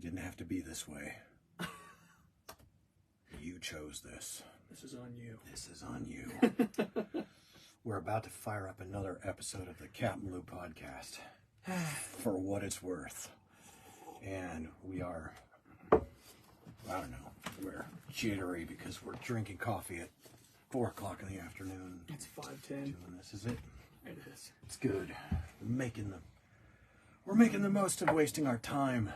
It didn't have to be this way. You chose this. This is on you. This is on you. We're about to fire up another episode of the CapmLew podcast for what it's worth. And we are, I don't know, we're jittery because we're drinking coffee at 4 o'clock in the afternoon. It's 5:10. Doing this, is it? It is. It's good. We're making the most of wasting our time.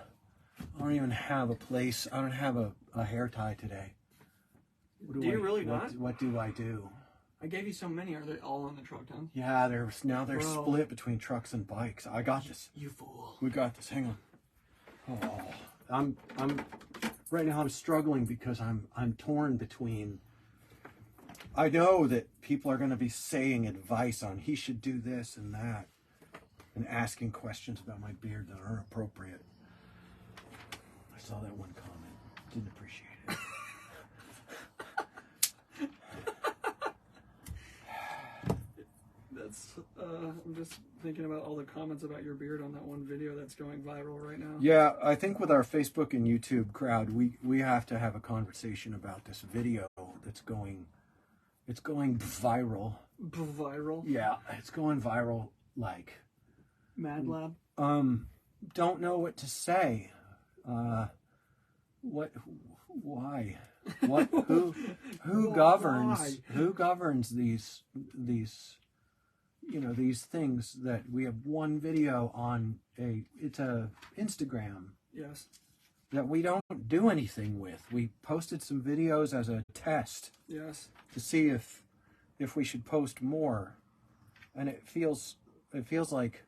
I don't even have a place. I don't have a hair tie today. Do you really not? What do I do? I gave you so many. Are they all on the truck, Tom? Yeah, they're split between trucks and bikes. I got this. You fool. We got this. Hang on. Oh, I'm right now. I'm struggling because I'm torn between. I know that people are going to be saying advice on he should do this and that, and asking questions about my beard that aren't appropriate. I saw that one comment. Didn't appreciate it. I'm just thinking about all the comments about your beard on that one video that's going viral right now. Yeah, I think with our Facebook and YouTube crowd, we have to have a conversation about this video that's going. It's going viral. Viral? Yeah, it's going viral like. Mad Lab? Don't know what to say. Why? What? Who governs? Why? Who governs these? These things that we have one video on it's a Instagram. Yes. That we don't do anything with. We posted some videos as a test. Yes. To see if we should post more, and it feels like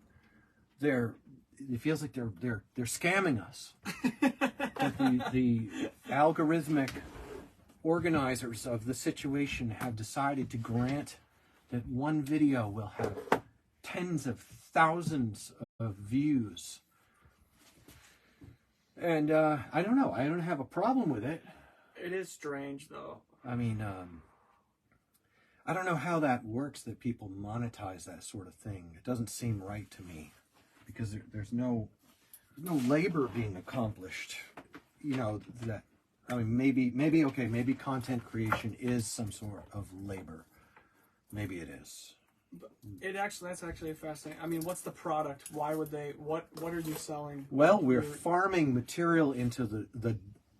they're scamming us. That the algorithmic organizers of the situation have decided to grant that one video will have tens of thousands of views. And I don't know. I don't have a problem with it. It is strange, though. I mean, I don't know how that works, that people monetize that sort of thing. It doesn't seem right to me because there's no labor being accomplished. That, I mean, maybe content creation is some sort of labor. Maybe it is. But that's actually a fascinating. I mean, what's the product? Why would they? What are you selling? Well, we're farming material into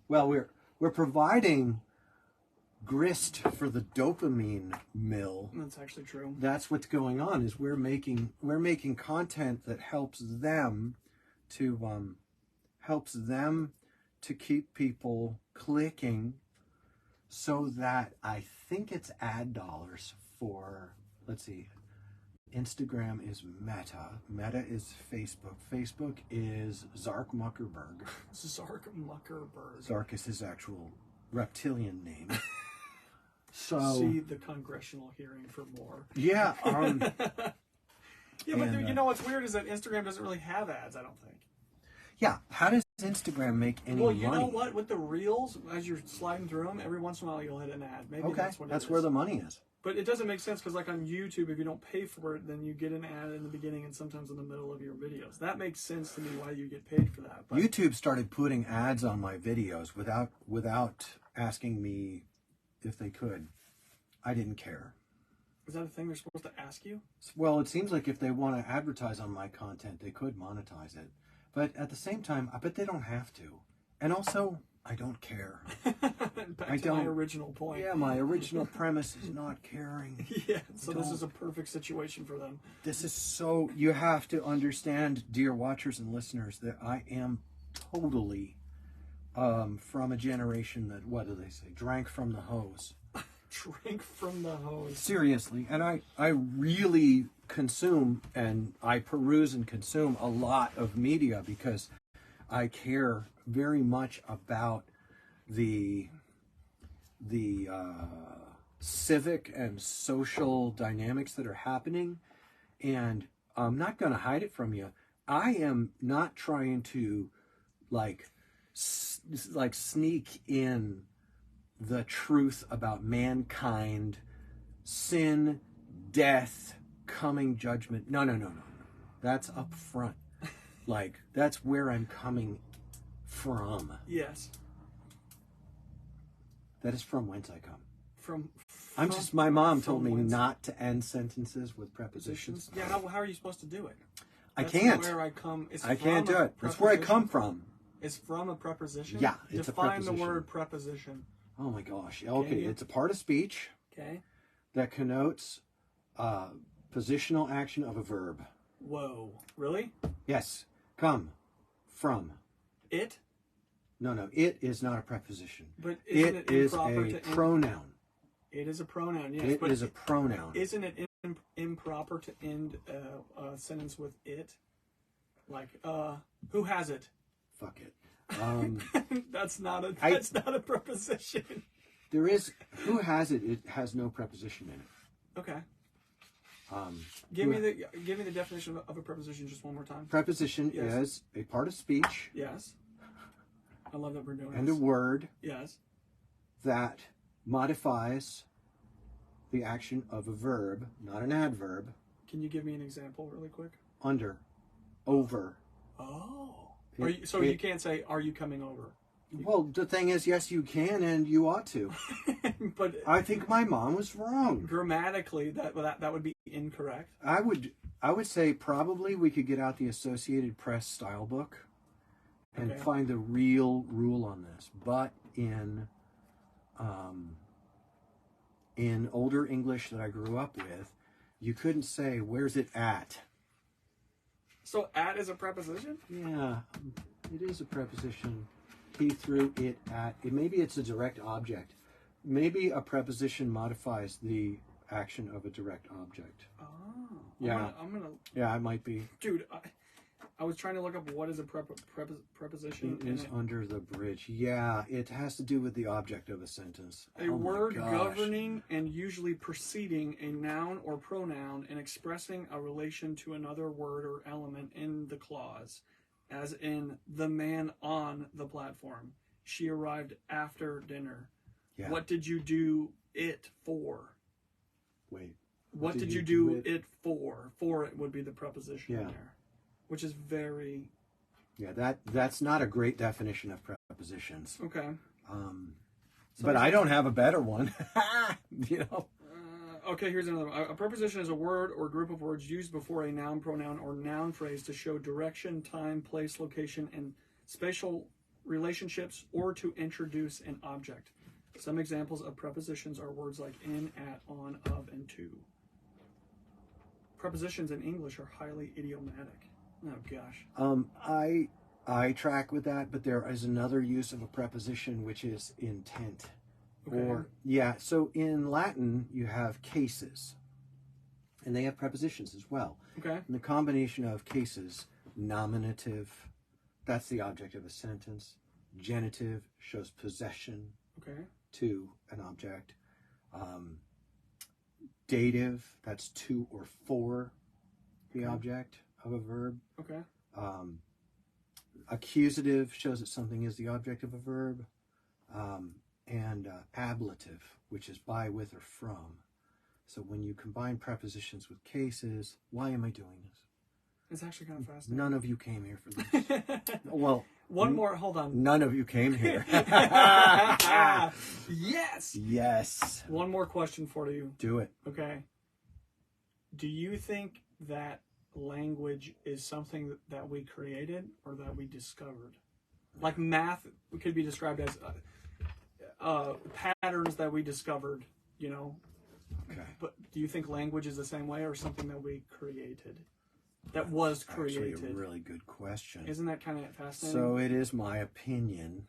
we're providing grist for the dopamine mill. That's actually true. That's what's going on. Is we're making content that helps them to keep people clicking, so that I think it's ad dollars for, let's see, Instagram is Meta. Meta is Facebook. Facebook is Zark Muckerberg. Zark Muckerberg. Zark is his actual reptilian name. So see the congressional hearing for more. Yeah. Yeah, but you know what's weird is that Instagram doesn't really have ads, I don't think. Yeah. How does Instagram make any money? Well, you know what? With the reels, as you're sliding through them, every once in a while you'll hit an ad. Maybe okay, that's what that's it is. Where the money is. But it doesn't make sense because, like on YouTube, if you don't pay for it, then you get an ad in the beginning and sometimes in the middle of your videos. That makes sense to me why you get paid for that. But YouTube started putting ads on my videos without asking me if they could. I didn't care. Is that a thing they're supposed to ask you? Well, it seems like if they want to advertise on my content, they could monetize it. But at the same time, I bet they don't have to. And also, I don't care. Back to my original point. Yeah, my original premise is not caring. Yeah, so this is a perfect situation for them. This is so... You have to understand, dear watchers and listeners, that I am totally from a generation that, what do they say, drank from the hose. Drink from the hose. Seriously. And I really consume and I peruse and consume a lot of media because I care very much about the civic and social dynamics that are happening. And I'm not going to hide it from you. I am not trying to like sneak in the truth about mankind, sin, death, coming judgment. No. That's up front. Like, that's where I'm coming from. Yes. That is from whence I come. From My mom told me whence? not to end sentences with prepositions. Yeah, how are you supposed to do it? I That's can't. Where I come. I can't do it. That's where I come from. It's from a preposition? Yeah, it's Define a preposition. the word preposition. Oh my gosh. Okay, it's a part of speech Okay. that connotes positional action of a verb. Whoa. Really? Yes. Come. From. It? No. It is not a preposition. But isn't it is improper a to pronoun. It is a pronoun, yes. It is a pronoun. Isn't it improper to end a sentence with it? Like, who has it? Fuck it. That's not a preposition. There is who has it. It has no preposition in it. Okay. Give me the definition of a preposition just one more time. Preposition is a part of speech. Yes. I love that we're doing and this. a word. Yes. That modifies the action of a verb, not an adverb. Can you give me an example really quick? Under, over. Oh. You can't say, "Are you coming over?" Well, the thing is, yes, you can, and you ought to. But I think my mom was wrong. Grammatically, that would be incorrect. I would say probably we could get out the Associated Press style book and find the real rule on this. But in older English that I grew up with, you couldn't say, "Where's it at?" So "at" is a preposition? Yeah, it is a preposition. He threw it at. Maybe it's a direct object. Maybe a preposition modifies the action of a direct object. Oh. Yeah. I'm gonna. Yeah, it might be. Dude, I was trying to look up what is a preposition. It is under the bridge. Yeah, it has to do with the object of a sentence. A word governing and usually preceding a noun or pronoun and expressing a relation to another word or element in the clause, as in the man on the platform. She arrived after dinner. Yeah. What did you do it for? Wait. What did you do it for? For it would be the preposition there. Which is very... Yeah, that's not a great definition of prepositions. Okay. But I don't have a better one. You know. Okay, here's another one. A preposition is a word or group of words used before a noun, pronoun, or noun phrase to show direction, time, place, location, and spatial relationships, or to introduce an object. Some examples of prepositions are words like in, at, on, of, and to. Prepositions in English are highly idiomatic. Oh gosh. I track with that, but there is another use of a preposition which is intent. Okay. So in Latin you have cases, and they have prepositions as well. Okay. And the combination of cases, nominative, that's the object of a sentence. Genitive shows possession to an object. Dative, that's to or for the object of a verb. Okay. Accusative shows that something is the object of a verb. And ablative, which is by, with, or from. So when you combine prepositions with cases, why am I doing this? It's actually kind of fascinating. None of you came here for this. Well, one more. Hold on. None of you came here. Yes. Yes. One more question for you. Do it. Okay. Do you think that language is something that we created or that we discovered? Like math could be described as patterns that we discovered, you know? Okay. But do you think language is the same way or something that we created? That was created? Actually, a really good question. Isn't that kind of fascinating? So it is my opinion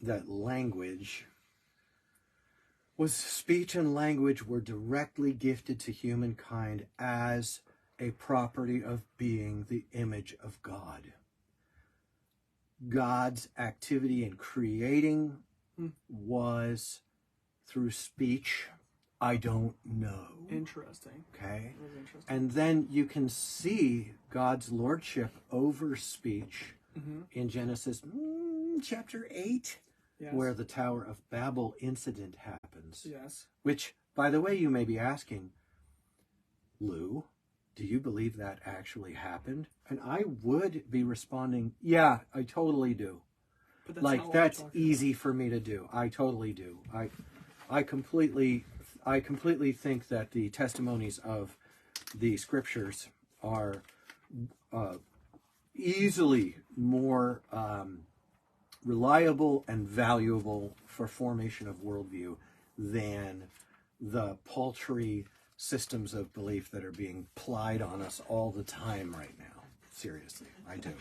that speech and language were directly gifted to humankind as a property of being the image of God. God's activity in creating was through speech. I don't know. Interesting. Okay. That was interesting. And then you can see God's lordship over speech in Genesis chapter 8, where the Tower of Babel incident happens. Yes. Which, by the way, you may be asking, Lew, do you believe that actually happened? And I would be responding, yeah, I totally do. But that's Like, not what that's we're talking easy for me to do. I totally do. I completely think that the testimonies of the scriptures are easily more reliable and valuable for formation of worldview than the paltry systems of belief that are being plied on us all the time right now. Seriously, I do.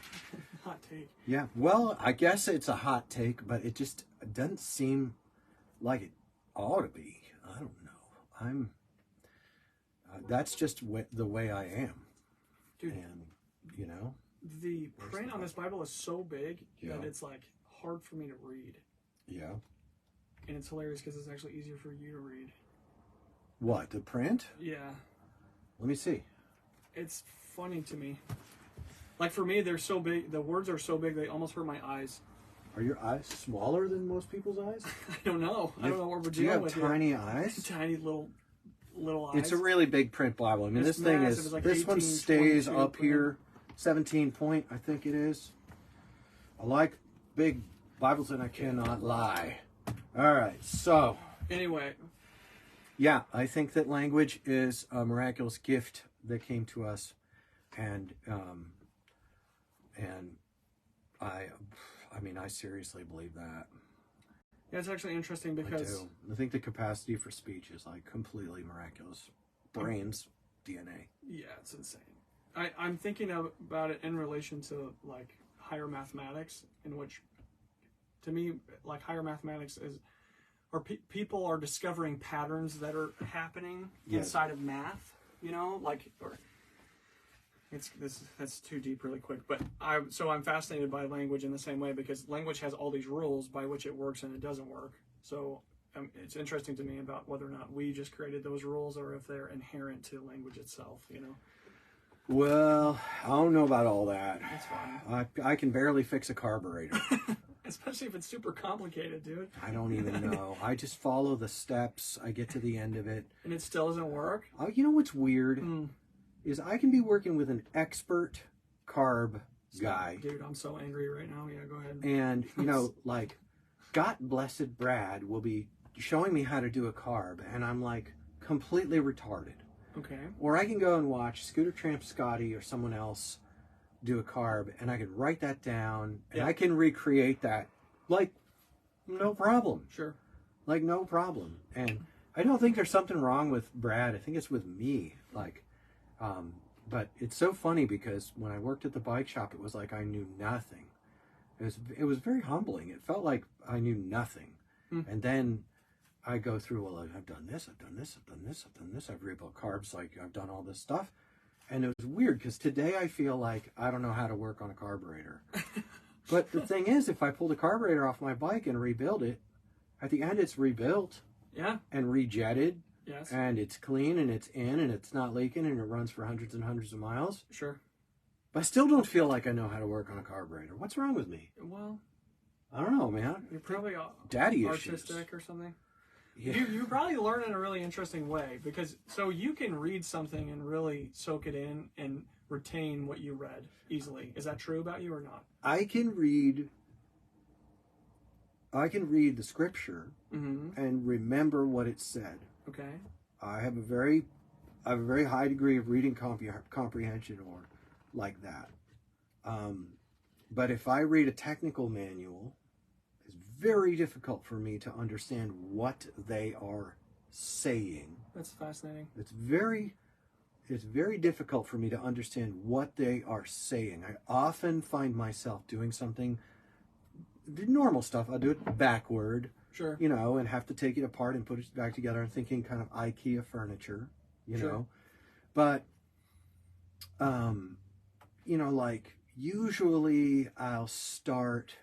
Hot take. Yeah, well, I guess it's a hot take, but it just doesn't seem like it ought to be. I don't know. That's just the way I am. Dude, and, you know. The print on this Bible is so big that it's like hard for me to read. Yeah. And it's hilarious because it's actually easier for you to read. What, the print? Yeah. Let me see. It's funny to me. Like for me, they're so big. The words are so big they almost hurt my eyes. Are your eyes smaller than most people's eyes? I don't know. I don't know what we're Do you dealing have with tiny here. eyes? Tiny little eyes. It's a really big print Bible. I mean, It's this thing massive. is, It's like this one 18, stays 22 up here, 17 point, I think it is. I like big Bibles and I cannot lie. All right, so. Anyway. Yeah, I think that language is a miraculous gift that came to us. And I mean, I seriously believe that. Yeah, it's actually interesting because... I do. I think the capacity for speech is like completely miraculous. Brains, DNA. Yeah, it's insane. I'm thinking about it in relation to like higher mathematics, in which, to me, like higher mathematics is, or people are discovering patterns that are happening inside of math. You know, like, or that's too deep really quick. But I'm fascinated by language in the same way because language has all these rules by which it works and it doesn't work. So it's interesting to me about whether or not we just created those rules or if they're inherent to language itself. You know. Well, I don't know about all that. That's fine. I can barely fix a carburetor. Especially if it's super complicated, dude. I don't even know. I just follow the steps. I get to the end of it. And it still doesn't work? You know what's weird? Is I can be working with an expert carb guy. Dude, I'm so angry right now. Yeah, go ahead. And, you know, like, God blessed Brad will be showing me how to do a carb, and I'm, like, completely retarded. Okay. Or I can go and watch Scooter Tramp Scotty or someone else do a carb, and I can write that down, and I can recreate that, like, no problem. Sure. Like, no problem. And I don't think there's something wrong with Brad. I think it's with me. Like, but it's so funny because when I worked at the bike shop, it was like I knew nothing. It was very humbling. It felt like I knew nothing. And then I go through, well, I've done this, I've done this, I've done this, I've done this. I've read about carbs, like I've done all this stuff. And it was weird because today I feel like I don't know how to work on a carburetor. But the thing is, if I pull the carburetor off my bike and rebuild it, at the end it's rebuilt. Yeah. And rejetted. Yes. And it's clean and it's in and it's not leaking and it runs for hundreds and hundreds of miles. Sure. But I still don't feel like I know how to work on a carburetor. What's wrong with me? Well, I don't know, man. You're probably daddy artistic issues. Or something. Yeah. You probably learn in a really interesting way because so you can read something and really soak it in and retain what you read easily. Is that true about you or not? I can read the scripture and remember what it said. Okay. I have a very high degree of reading comprehension or like that. But if I read a technical manual, it's very difficult for me to understand what they are saying. That's fascinating. It's very difficult for me to understand what they are saying. I often find myself doing something, the normal stuff. I'll do it backward. Sure. You know, and have to take it apart and put it back together and thinking kind of IKEA furniture, you know. But, you know, like, usually I'll start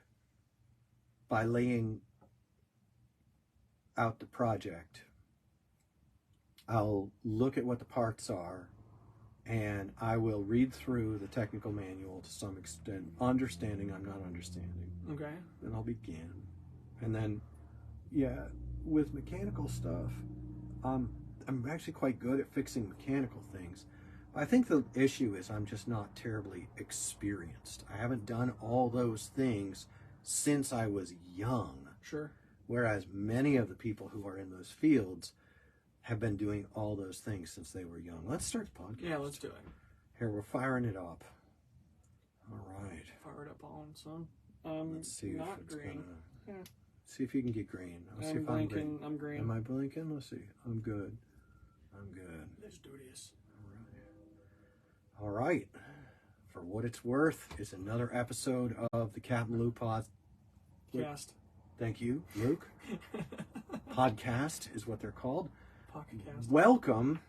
by laying out the project. I'll look at what the parts are, and I will read through the technical manual to some extent, understanding I'm not understanding. Okay. Then I'll begin. And then, yeah, with mechanical stuff, I'm actually quite good at fixing mechanical things. I think the issue is I'm just not terribly experienced. I haven't done all those things since I was young. Sure. Whereas many of the people who are in those fields have been doing all those things since they were young. Let's start the podcast. Yeah, let's do it. Here, we're firing it up. All right. Fire it up on, son. Let's see if not it's green. gonna... See if you can get green. Let's see I'm if I'm green. blinking. I'm green. Am I blinking? Let's see. I'm good. I'm good. Let's do this. All right. For what it's worth, it's another episode of the CapmLew Cast. Thank you, Luke. Podcast is what they're called. Podcast. Welcome.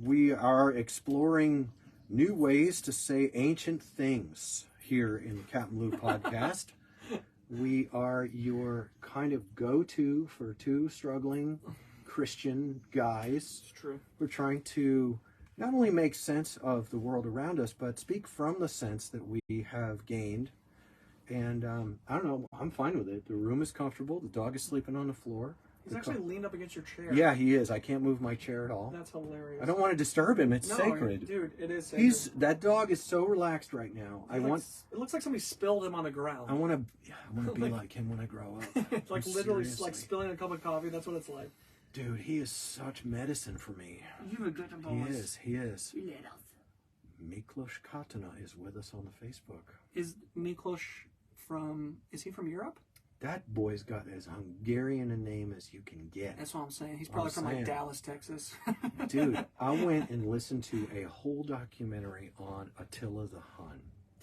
We are exploring new ways to say ancient things here in the CapmLew podcast. We are your kind of go-to for two struggling Christian guys. It's true. We're trying to not only make sense of the world around us, but speak from the sense that we have gained. And I don't know, I'm fine with it. The room is comfortable. The dog is sleeping on the floor. He's actually leaned up against your chair. Yeah, he is. I can't move my chair at all. That's hilarious. I don't want to disturb him. It's No, sacred. dude, it is sacred. That dog is so relaxed right now. It looks like somebody spilled him on the ground. I want to be like him when I grow up. Like literally like spilling a cup of coffee. That's what it's like. Dude, he is such medicine for me. You're a good boss. He is. Miklos Katana is with us on the Facebook. Is Miklos is he from Europe? That boy's got as Hungarian a name as you can get. That's what I'm saying. He's probably from like Dallas, Texas. Dude, I went and listened to a whole documentary on Attila the Hun.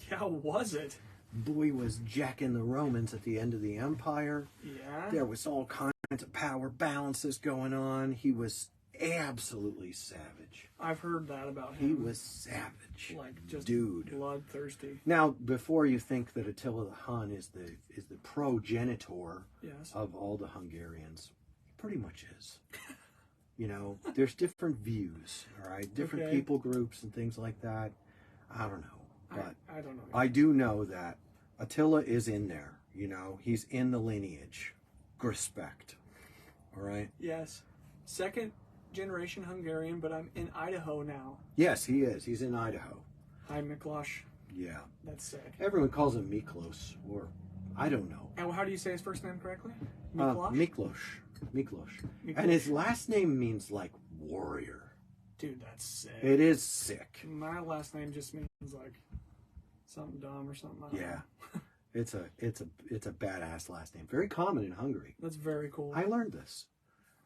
Yeah, how was it? Boy was jacking the Romans at the end of the empire. Yeah. There was all kinds of power balances going on. He was absolutely savage. I've heard that about him. He was savage. Like just dude. Bloodthirsty. Now, before you think that Attila the Hun is the progenitor Yes. of all the Hungarians, he pretty much is. You know, there's different views, all right? Different people groups and things like that. I don't know. But I don't know. I do know that Attila is in there. You know, he's in the lineage. Respect. All right? Yes. Second generation Hungarian, but I'm in Idaho now. Yes, he is. He's in Idaho. Hi, Miklos. Yeah. That's sick. Everyone calls him Miklos, or I don't know. And how do you say his first name correctly? Miklos? Miklos. And his last name means like warrior. Dude, that's sick. It is sick. My last name just means like something dumb or something. I don't know. It's a badass last name. Very common in Hungary. That's very cool. I learned this.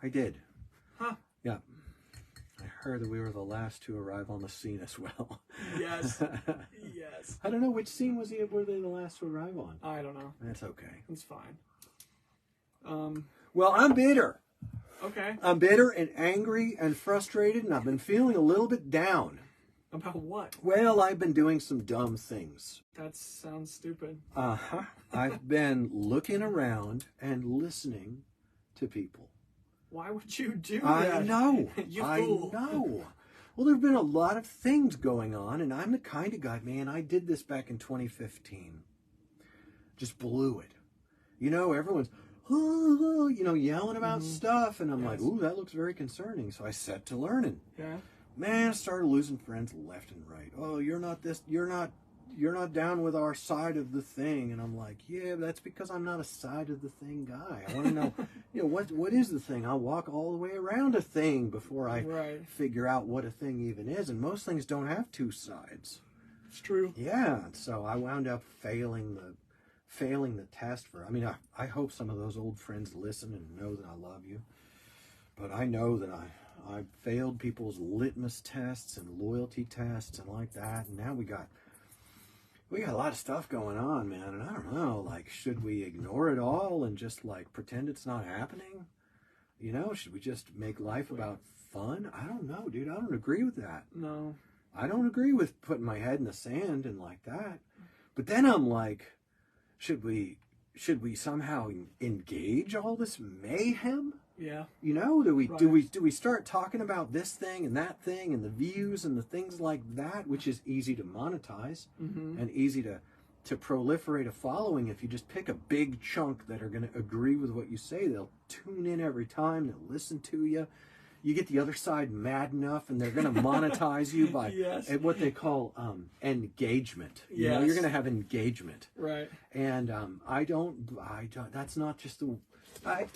I did. Huh. Yeah. I heard that we were the last to arrive on the scene as well. Yes. Yes. I don't know which scene were they the last to arrive on? I don't know. That's okay. It's fine. Well, I'm bitter. Okay. I'm bitter and angry and frustrated, and I've been feeling a little bit down. About what? Well, I've been doing some dumb things. That sounds stupid. I've been looking around and listening to people. Why would you do that? I know. You I fool. know. Well, there have been a lot of things going on, and I'm the kind of guy, man, I did this back in 2015. Just blew it. You know, everyone's, yelling about stuff, and I'm like, ooh, that looks very concerning. So I set to learning. Yeah. Man, I started losing friends left and right. Oh, you're not down with our side of the thing. And I'm like, yeah, that's because I'm not a side of the thing guy. I want to know, what is the thing? I'll walk all the way around a thing before I figure out what a thing even is. And most things don't have two sides. It's true. Yeah. So I wound up failing the test I hope some of those old friends listen and know that I love you. But I know that I failed people's litmus tests and loyalty tests and like that. And now we got a lot of stuff going on, man. And I don't know, like, should we ignore it all and just like pretend it's not happening? You know, should we just make life about fun? I don't know, dude. I don't agree with that. No. I don't agree with putting my head in the sand and like that. But then I'm like, should we somehow engage all this mayhem? Yeah. You know, do we start talking about this thing and that thing and the views and the things like that, which is easy to monetize and easy to proliferate a following. If you just pick a big chunk that are going to agree with what you say, they'll tune in every time, they'll listen to you. you get the other side mad enough, and they're going to monetize you by Yes. what they call engagement. You know, Yes. you're going to have engagement. Right. And I don't. That's not just the.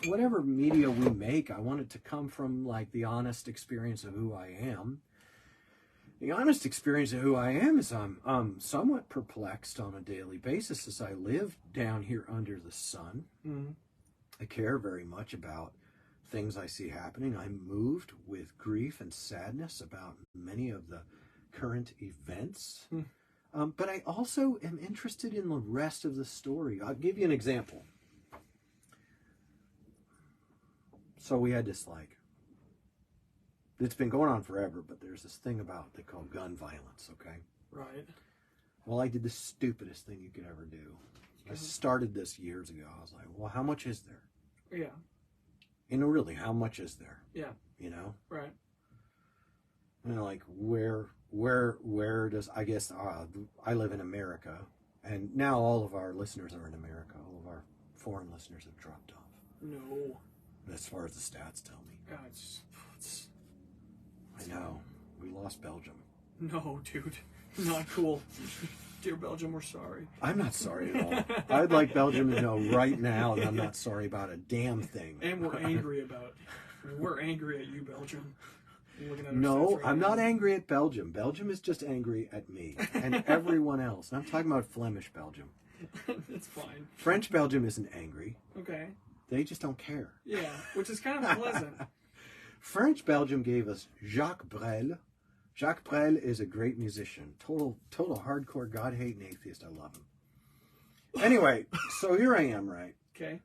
Whatever media we make, I want it to come from like the honest experience of who I am. The honest experience of who I am is I'm somewhat perplexed on a daily basis as I live down here under the sun. Mm-hmm. I care very much about things I see happening. I'm moved with grief and sadness about many of the current events. But I also am interested in the rest of the story. I'll give you an example. So we had this it's been going on forever, but there's this thing about they call gun violence, okay? Right. Well, I did the stupidest thing you could ever do. I started this years ago. I was like, well, how much is there? Yeah. You know, really, how much is there? Yeah. You know? Right. And like, where does, I guess, I live in America, and now all of our listeners are in America. All of our foreign listeners have dropped off. No. As far as the stats tell me. Yeah, it's I know. We lost Belgium. no, dude. Not cool. Dear Belgium, we're sorry. I'm not sorry at all. I'd like Belgium to know right now that I'm not sorry about a damn thing. And we're angry about it. We're angry at you, Belgium. Looking at our No, stats right I'm now. not angry at Belgium. Belgium is just angry at me and everyone else. And I'm talking about Flemish Belgium. It's fine. French Belgium isn't angry. Okay. They just don't care. Yeah, which is kind of pleasant. French Belgium gave us Jacques Brel. Jacques Brel is a great musician. Total hardcore God-hating atheist. I love him. Anyway, so here I am, right? Okay.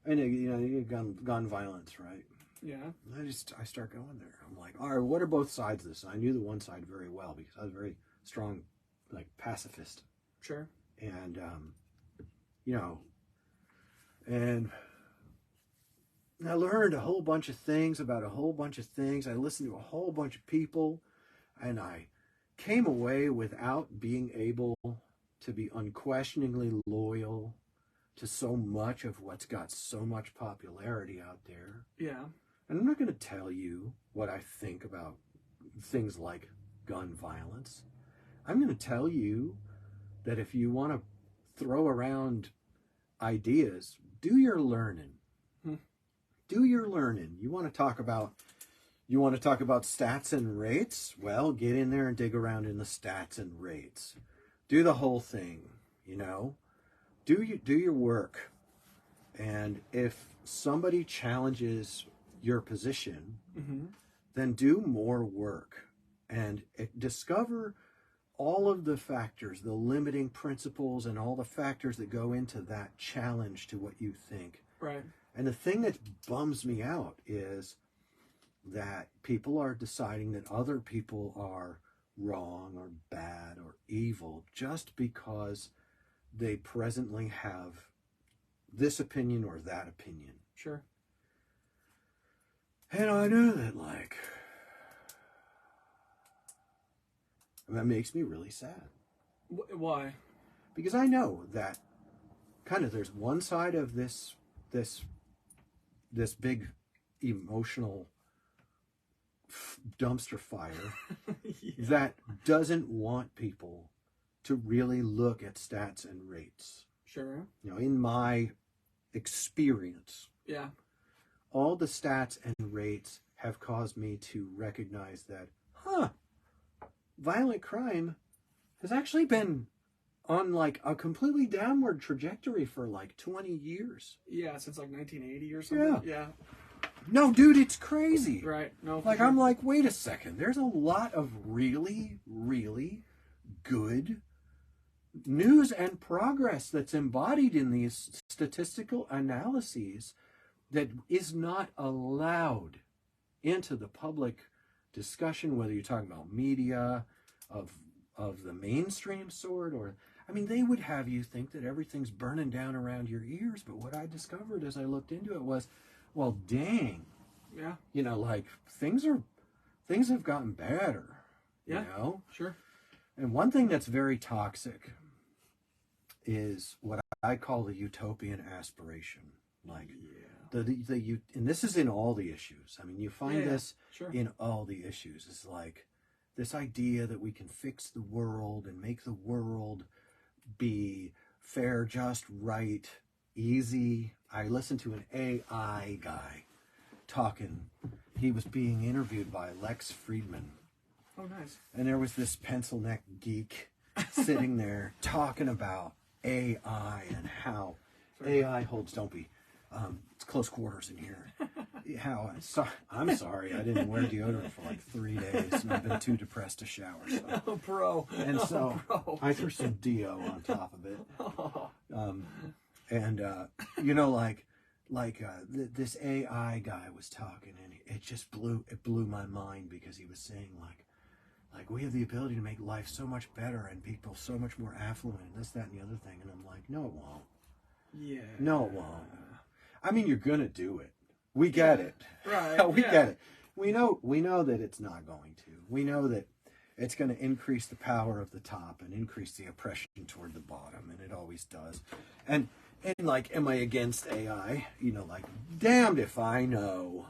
And you know, you get gun violence, right? Yeah. I start going there. I'm like, all right, what are both sides of this? And I knew the one side very well because I was a very strong, like, pacifist. Sure. And, you know, and I learned a whole bunch of things about a whole bunch of things. I listened to a whole bunch of people, and I came away without being able to be unquestioningly loyal to so much of what's got so much popularity out there. Yeah. And I'm not going to tell you what I think about things like gun violence. I'm going to tell you that if you want to throw around ideas, do your learning. Do your learning. You want to talk about stats and rates? Well, get in there and dig around in the stats and rates. Do the whole thing, you know. Do your work. And if somebody challenges your position, then do more work and discover all of the factors, the limiting principles and all the factors that go into that challenge to what you think. Right. And the thing that bums me out is that people are deciding that other people are wrong or bad or evil just because they presently have this opinion or that opinion. Sure. And I knew that, like, that makes me really sad. Why? Because I know that kind of there's one side of this big emotional dumpster fire that doesn't want people to really look at stats and rates. Sure. You know, in my experience, Yeah. all the stats and rates have caused me to recognize that, violent crime has actually been on like a completely downward trajectory for like 20 years. Yeah, since like 1980 or something. Yeah. No, dude, it's crazy. Right. No. Like, I'm like, wait a second. There's a lot of really, really good news and progress that's embodied in these statistical analyses that is not allowed into the public discussion, whether you're talking about media of the mainstream sort, or, I mean, they would have you think that everything's burning down around your ears. But what I discovered as I looked into it was, well, dang. Yeah. You know, like, things have gotten better. Yeah. You know? Sure. And one thing that's very toxic is what I call the utopian aspiration. Like, And this is in all the issues. I mean, you find this sure. in all the issues. It's like this idea that we can fix the world and make the world be fair, just, right, easy. I listened to an AI guy talking. He was being interviewed by Lex Friedman. Oh, nice. And there was this pencil neck geek sitting there talking about AI and how AI holds, don't be, it's close quarters in here. I'm sorry, I didn't wear deodorant for like 3 days and I've been too depressed to shower. So. Oh, bro. And so bro. I threw some Dio on top of it. This AI guy was talking, and it blew my mind, because he was saying like we have the ability to make life so much better and people so much more affluent and this, that, and the other thing. And I'm like, no, it won't. Yeah. No, it won't. I mean, you're gonna do it. We get it. Right. We get it. We know that it's not going to. We know that it's going to increase the power of the top and increase the oppression toward the bottom, and it always does. And like, am I against AI? Like, damned if I know.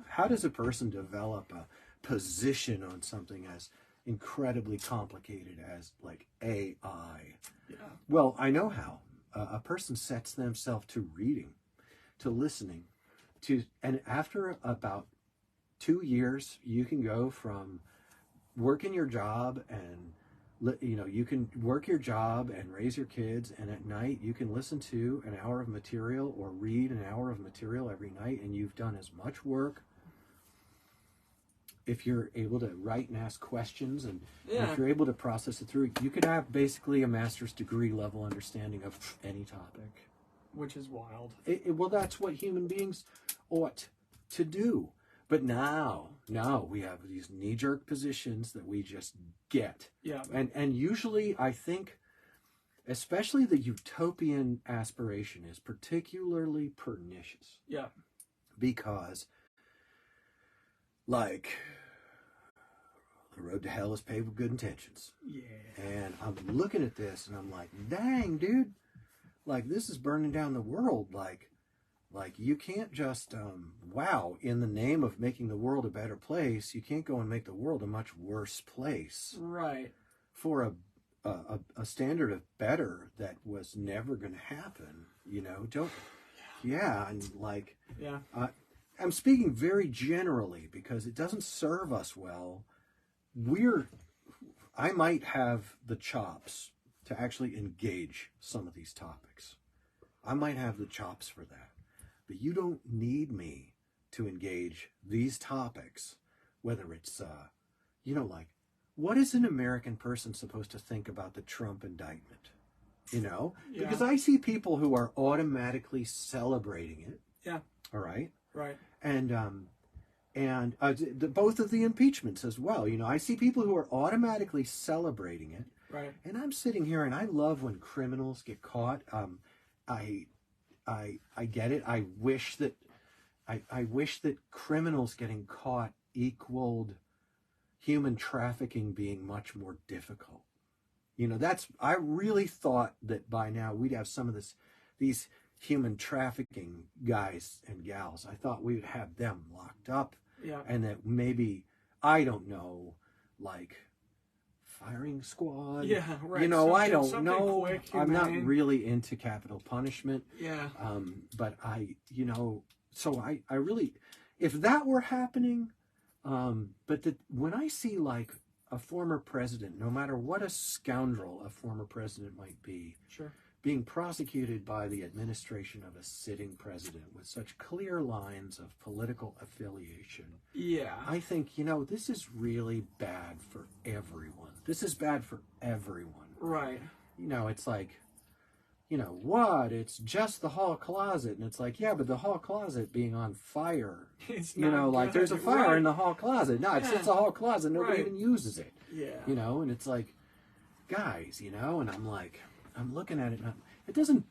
How does a person develop a position on something as incredibly complicated as like AI? Yeah. Well, I know how. A person sets themselves to reading, to listening, and after about 2 years, you can go from working your job and you can work your job and raise your kids, and at night you can listen to an hour of material or read an hour of material every night, and you've done as much work. If you're able to write and ask questions, and if you're able to process it through, you could have basically a master's degree level understanding of any topic. Which is wild. Well, that's what human beings ought to do. But now we have these knee-jerk positions that we just get. Yeah. And usually, I think, especially the utopian aspiration is particularly pernicious. Yeah. Because, like, the road to hell is paved with good intentions. Yeah. And I'm looking at this, and I'm like, dang, dude. Like, this is burning down the world. Like you can't just, in the name of making the world a better place, you can't go and make the world a much worse place. Right. For a standard of better that was never going to happen, don't, and like, I'm speaking very generally because it doesn't serve us well. I might have the chops to actually engage some of these topics. I might have the chops for that. But you don't need me to engage these topics, whether it's, like, what is an American person supposed to think about the Trump indictment? Because I see people who are automatically celebrating it. Yeah. All right. Right. And both of the impeachments as well. I see people who are automatically celebrating it. Right. And I'm sitting here, and I love when criminals get caught. I get it. I wish that criminals getting caught equaled human trafficking being much more difficult. I really thought that by now we'd have some of these human trafficking guys and gals. I thought we would have them locked up. Yeah. And that maybe, I don't know, like firing squad. Yeah, right. I don't know. Quick, I'm not really into capital punishment. Yeah. But so I really, if that were happening, when I see like a former president, no matter what a scoundrel a former president might be, sure, being prosecuted by the administration of a sitting president with such clear lines of political affiliation. Yeah. I think, this is really bad for everyone. This is bad for everyone. Right. It's like, what? It's just the hall closet. And it's like, yeah, but the hall closet being on fire. It's not like there's a fire in the hall closet. No, it's just a hall closet. Nobody even uses it. Yeah. And it's like, guys, and I'm like, I'm looking at it, and it doesn't,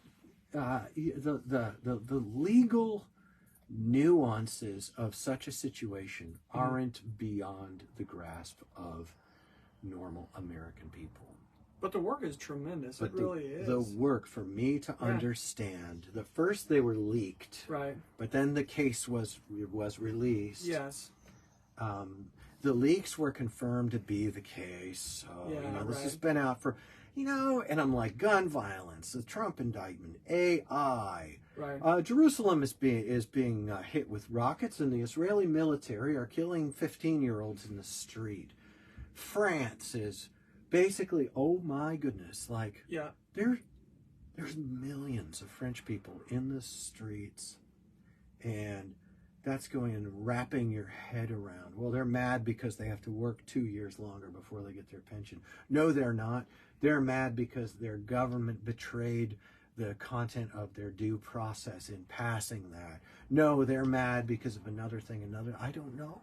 the legal nuances of such a situation aren't beyond the grasp of normal American people. But the work is tremendous. But it really is. The work for me to understand. The first they were leaked. Right. But then the case was released. Yes. The leaks were confirmed to be the case. So, this has been out for, and I'm like, gun violence, the Trump indictment, AI. Right. Jerusalem is being hit with rockets, and the Israeli military are killing 15-year-olds in the street. France is basically, oh my goodness, like, there's millions of French people in the streets, and that's going and wrapping your head around. Well, they're mad because they have to work 2 years longer before they get their pension. No, they're not. They're mad because their government betrayed the content of their due process in passing that. No, they're mad because of another thing, I don't know.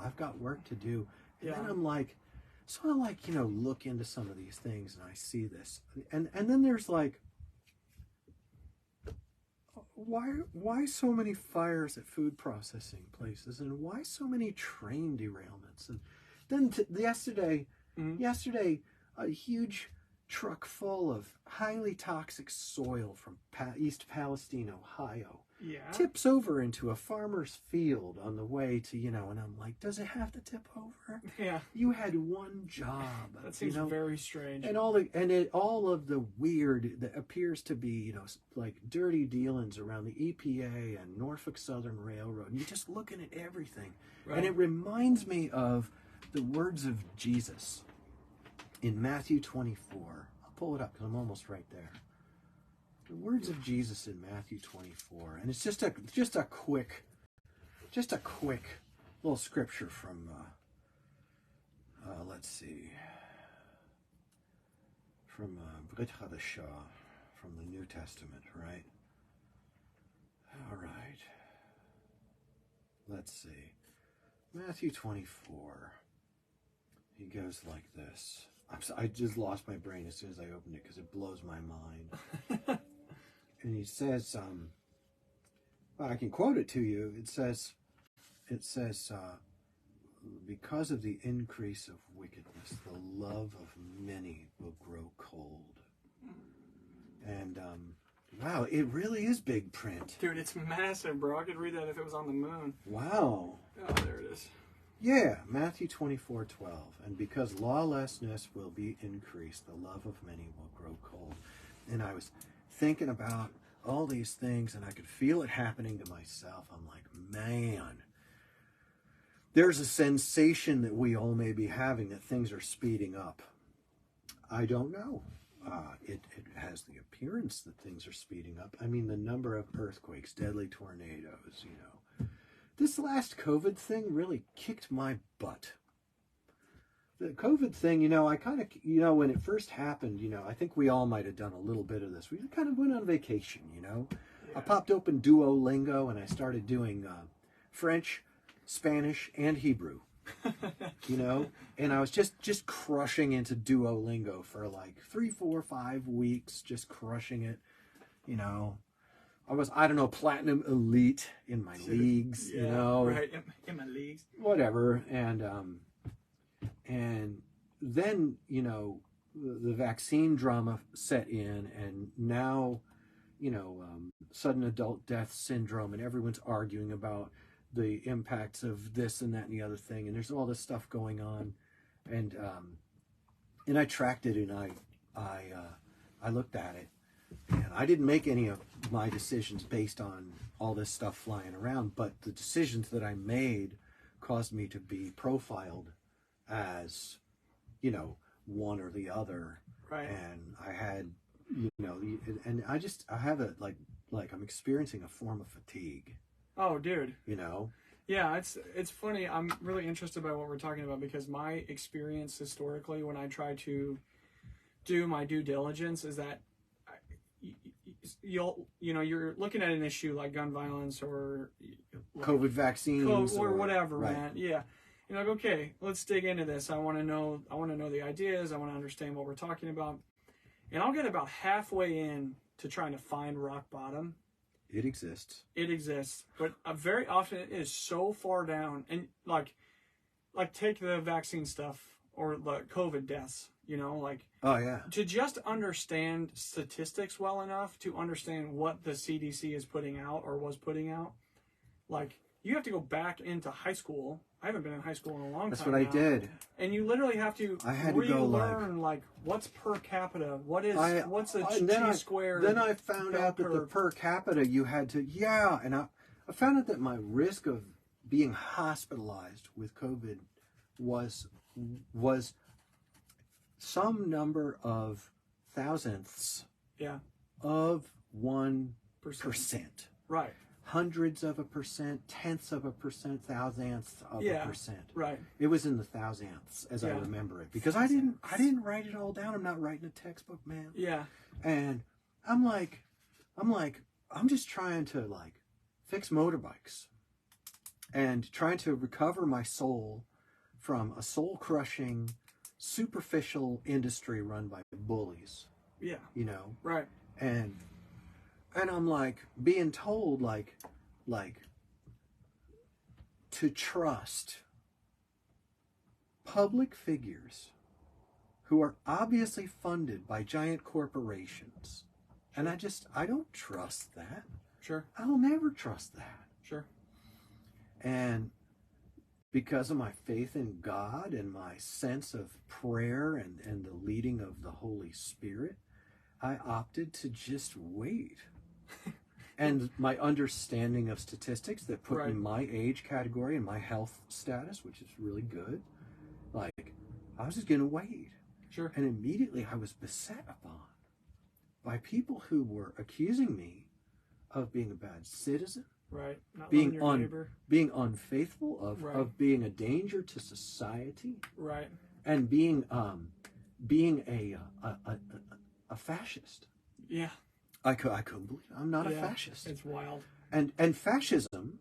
I've got work to do. And then I'm like, look into some of these things, and I see this. And then there's like, why so many fires at food processing places, and why so many train derailments? And then yesterday, a huge truck full of highly toxic soil from East Palestine, Ohio, tips over into a farmer's field on the way to, and I'm like, does it have to tip over? Yeah. You had one job. That seems very strange. And all of the weird that appears to be, like dirty dealings around the EPA and Norfolk Southern Railroad. And you're just looking at everything. Right. And it reminds me of the words of Jesus in Matthew 24. I'll pull it up because I'm almost right there. The words of Jesus in Matthew 24, and it's just a quick little scripture from let's see, from Brit Hadashah, from the New Testament, right? All right. Let's see, Matthew 24. He goes like this. I just lost my brain as soon as I opened it because it blows my mind. And he says, well, I can quote it to you. It says, because of the increase of wickedness, the love of many will grow cold. And, wow, it really is big print. Dude, it's massive, bro. I could read that if it was on the moon. Wow. Oh, there it is. Yeah, Matthew 24:12. And because lawlessness will be increased, the love of many will grow cold. And I was thinking about all these things, and I could feel it happening to myself. I'm like, man, there's a sensation that we all may be having that things are speeding up. I don't know. It has the appearance that things are speeding up. I mean, the number of earthquakes, deadly tornadoes, This last COVID thing really kicked my butt. The COVID thing, I kind of, when it first happened, I think we all might have done a little bit of this. We kind of went on vacation, Yeah. I popped open Duolingo and I started doing French, Spanish, and Hebrew, and I was just crushing into Duolingo for like 3, 4, 5 weeks, just crushing it, I was, platinum elite in my leagues, Right, in my leagues. Whatever, and then, the vaccine drama set in, and now, sudden adult death syndrome, and everyone's arguing about the impacts of this and that and the other thing, and there's all this stuff going on, and I tracked it, and I looked at it, and I didn't make any of my decisions based on all this stuff flying around, but the decisions that I made caused me to be profiled as, one or the other. Right. And I had, and I have it like I'm experiencing a form of fatigue. Oh, dude. Yeah, it's funny. I'm really interested by what we're talking about because my experience historically when I try to do my due diligence is that you're looking at an issue like gun violence or like COVID vaccines or whatever, right. Man. Yeah. You're like, okay, let's dig into this. I want to know the ideas. I want to understand what we're talking about. And I'll get about halfway in to trying to find rock bottom. It exists. But very often it is so far down. And like take the vaccine stuff or the COVID deaths. You know, like, oh yeah, to just understand statistics well enough to understand what the CDC is putting out or was putting out. Like, you have to go back into high school. I haven't been in high school in a long that's time what I now. did. And you literally have to I had to go relearn, like, what's per capita? What's a T-squared? Then I found bell out that the curve? per capita you had to, and I found out that my risk of being hospitalized with COVID was some number of thousandths Yeah. of 1%. Right. Hundreds of a percent, tenths of a percent, thousandths of a percent. Right. It was in the thousandths as I remember it, because I didn't write it all down. I'm not writing a textbook, man. Yeah. And I'm just trying to like fix motorbikes and trying to recover my soul from a soul-crushing, superficial industry run by bullies. Yeah. You know? Right. And I'm like being told like to trust public figures who are obviously funded by giant corporations. And I don't trust that. Sure. I'll never trust that. Sure. And because of my faith in God and my sense of prayer and the leading of the Holy Spirit, I opted to just wait. And my understanding of statistics that put me in my age category and my health status, which is really good, like, I was just going to wait. Sure. And immediately I was beset upon by people who were accusing me of being a bad citizen, right, not being your neighbor, being unfaithful, of being a danger to society, right, and being a fascist. Yeah. I couldn't believe it. I'm not a fascist. It's wild. And fascism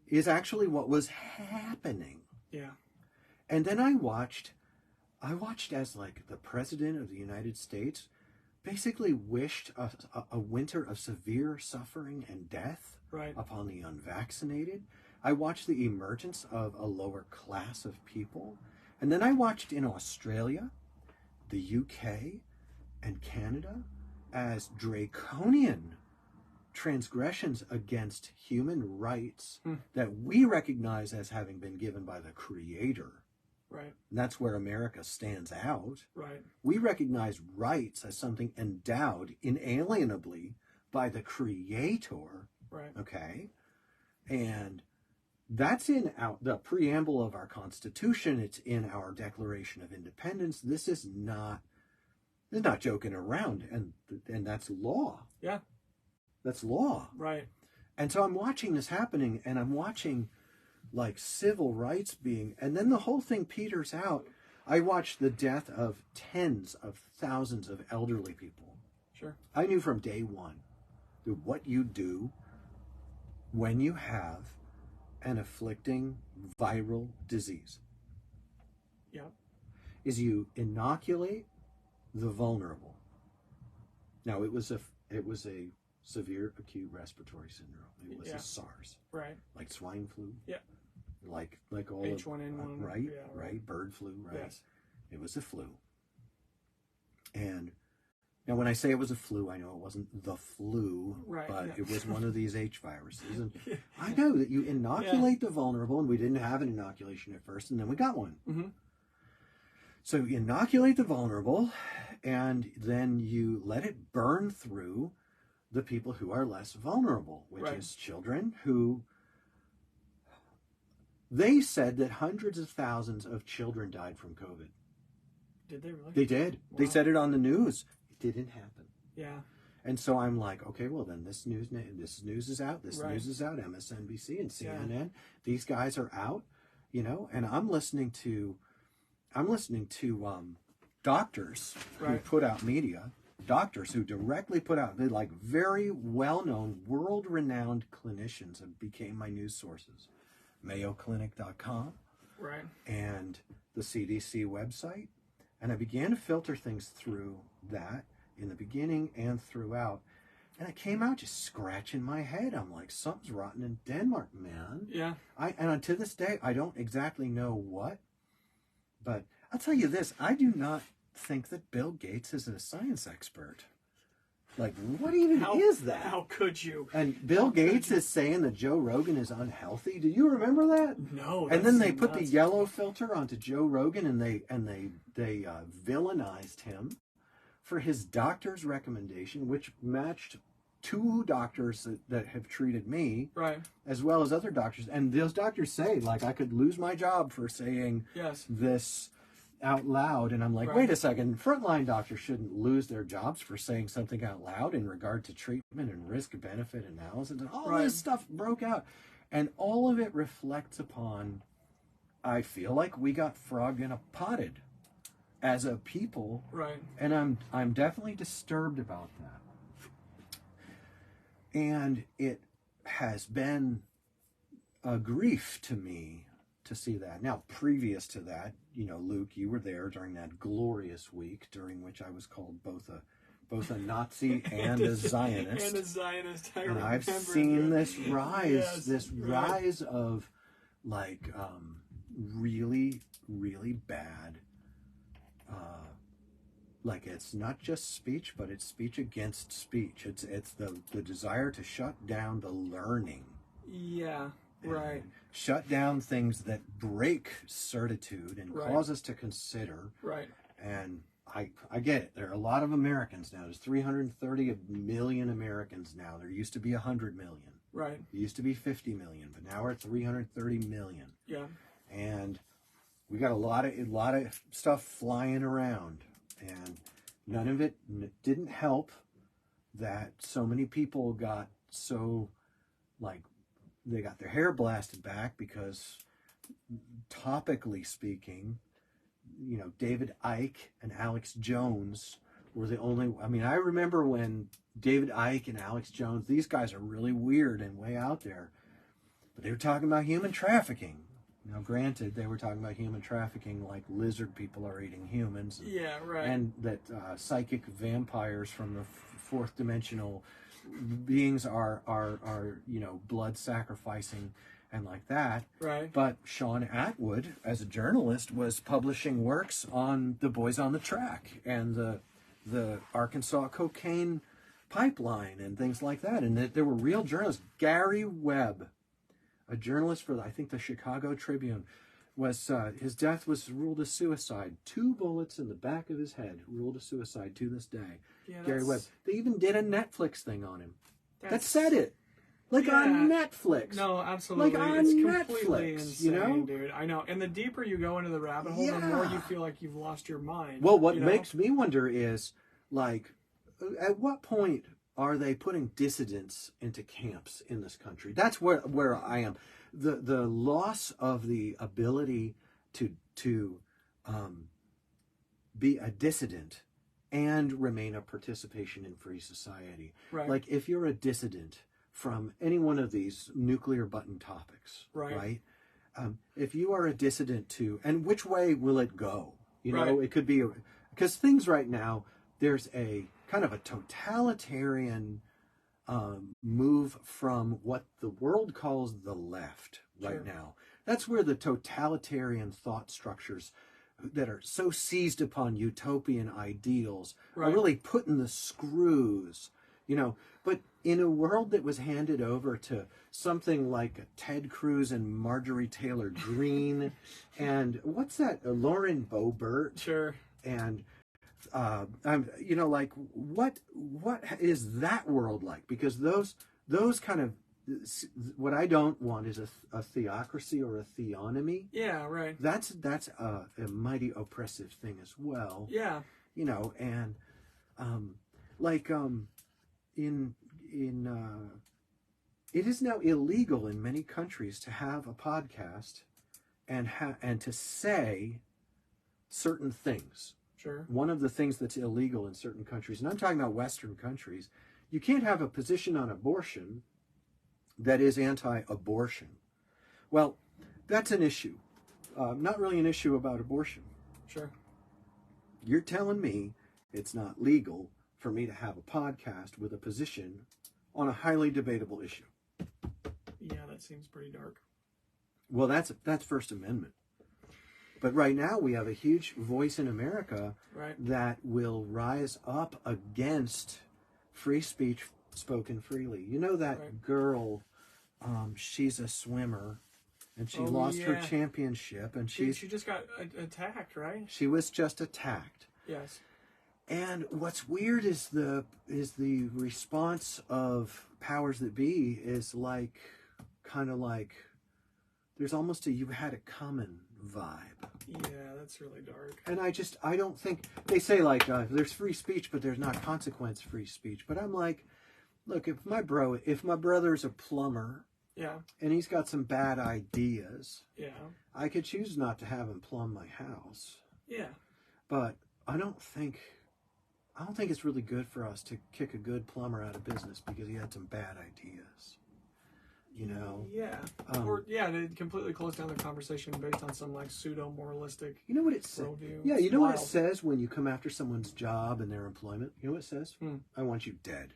is actually what was happening. Yeah. And then I watched as like the president of the United States basically wished a winter of severe suffering and death upon the unvaccinated. I watched the emergence of a lower class of people. And then I watched in Australia, the UK, and Canada as draconian transgressions against human rights that we recognize as having been given by the Creator. Right. And that's where America stands out. Right. We recognize rights as something endowed inalienably by the Creator. Right. Okay? And that's in the preamble of our Constitution. It's in our Declaration of Independence. This is not joking around, and that's law. Yeah. That's law. Right. And so I'm watching this happening, and I'm watching like civil rights and then the whole thing peters out. I watched the death of tens of thousands of elderly people. Sure. I knew from day one that what you do when you have an afflicting viral disease is you inoculate the vulnerable. Now, it was a severe acute respiratory syndrome. It was a SARS. Right. Like swine flu. Yeah. Like all H1N1. Right. Bird flu. Right. Yes. It was a flu. And now, when I say it was a flu, I know it wasn't the flu, but it was one of these H viruses. And I know that you inoculate the vulnerable, and we didn't have an inoculation at first, and then we got one. Mm-hmm. So you inoculate the vulnerable, and then you let it burn through the people who are less vulnerable, which is children who... They said that hundreds of thousands of children died from COVID. Did they really? They did. Wow. They said it on the news. It didn't happen. Yeah. And so I'm like, okay, well then this news is out. This news is out. MSNBC and CNN. Yeah. These guys are out, and I'm listening to doctors who put out media, doctors who directly put out, they're like very well-known, world-renowned clinicians and became my news sources. MayoClinic.com. Right. And the CDC website. And I began to filter things through that in the beginning and throughout. And I came out just scratching my head. I'm like, something's rotten in Denmark, man. Yeah. And to this day, I don't exactly know what. But I'll tell you this, I do not think that Bill Gates is a science expert. Like, what even is that? How could you? And Bill Gates is saying that Joe Rogan is unhealthy. Do you remember that? No. And then they put the yellow filter onto Joe Rogan, and they villainized him for his doctor's recommendation, which matched 2 doctors that have treated me, right, as well as other doctors. And those doctors say, like, I could lose my job for saying this out loud. And I'm like, wait a second, frontline doctors shouldn't lose their jobs for saying something out loud in regard to treatment and risk-benefit analysis. And all this stuff broke out. And all of it reflects upon, I feel like we got frogged in a potted as a people. Right. And I'm definitely disturbed about that. And it has been a grief to me to see that. Now, previous to that, you know, Luke, you were there during that glorious week during which I was called both a Nazi and a Zionist. And a Zionist, and I've seen this rise, rise of like really, really bad. Like, it's not just speech, but it's speech against speech. It's the desire to shut down the learning. Yeah, right. Shut down things that break certitude and cause us to consider. Right. And I get it. There are a lot of Americans now. There's 330 million Americans now. There used to be 100 million. Right. There used to be 50 million, but now we're at 330 million. Yeah. And we got a lot of stuff flying around. And none of it didn't help that so many people got so, like, they got their hair blasted back because, topically speaking, you know, David Icke and Alex Jones were the only, I mean, I remember when David Icke and Alex Jones, these guys are really weird and way out there, but they were talking about human trafficking. Now, granted, they were talking about human trafficking like lizard people are eating humans. Yeah, right. And that psychic vampires from the fourth dimensional beings are you know, blood sacrificing and like that. Right. But Sean Atwood, as a journalist, was publishing works on the Boys on the Track and the Arkansas cocaine pipeline and things like that. And there were real journalists. Gary Webb, a journalist for, I think, the Chicago Tribune, was his death was ruled a suicide. 2 bullets in the back of his head, ruled a suicide to this day. Yeah, Gary Webb. They even did a Netflix thing on him. That said it. Like on Netflix. No, absolutely. Like on it's Netflix, completely insane, you know? dude. I know. And the deeper you go into the rabbit hole, the more you feel like you've lost your mind. Well, what makes me wonder is, like, at what point are they putting dissidents into camps in this country? That's where I am. The loss of the ability to be a dissident and remain a participation in free society. Right. Like, if you're a dissident from any one of these nuclear button topics, right? If you are a dissident to, and which way will it go? You know, it could be, because things right now, there's a kind of a totalitarian move from what the world calls the left right now. That's where the totalitarian thought structures that are so seized upon utopian ideals are really putting the screws, you know. But in a world that was handed over to something like Ted Cruz and Marjorie Taylor Greene and what's that, Lauren Boebert, and I'm, you know, like, what is that world like? Because those kind of, what I don't want is a theocracy or a theonomy. Yeah, right. That's a mighty oppressive thing as well. Yeah. You know, and like in it is now illegal in many countries to have a podcast and to say certain things. Sure. One of the things that's illegal in certain countries, and I'm talking about Western countries, you can't have a position on abortion that is anti-abortion. Well, that's an issue. Not really an issue about abortion. Sure. You're telling me it's not legal for me to have a podcast with a position on a highly debatable issue. Yeah, that seems pretty dark. Well, that's First Amendment. But right now we have a huge voice in America Right. that will rise up against free speech spoken freely. You know that Right. girl, she's a swimmer, and she Oh, lost her yeah. championship, and Dude, she just got attacked, right? she was just attacked. Yes. And what's weird is the response of powers that be is like kind of like there's almost a you had it coming vibe. Yeah, that's really dark. And I don't think they say like there's free speech, but there's not consequence free speech. But I'm like, look, if my brother's a plumber, Yeah. and he's got some bad ideas, Yeah. I could choose not to have him plumb my house. Yeah. But I don't think it's really good for us to kick a good plumber out of business because he had some bad ideas. You know? Yeah. They completely close down the conversation based on some like pseudo moralistic. You know what it says? Worldview. Yeah, you It's know what it wild. says when you come after someone's job and their employment? You know what it says? I want you dead.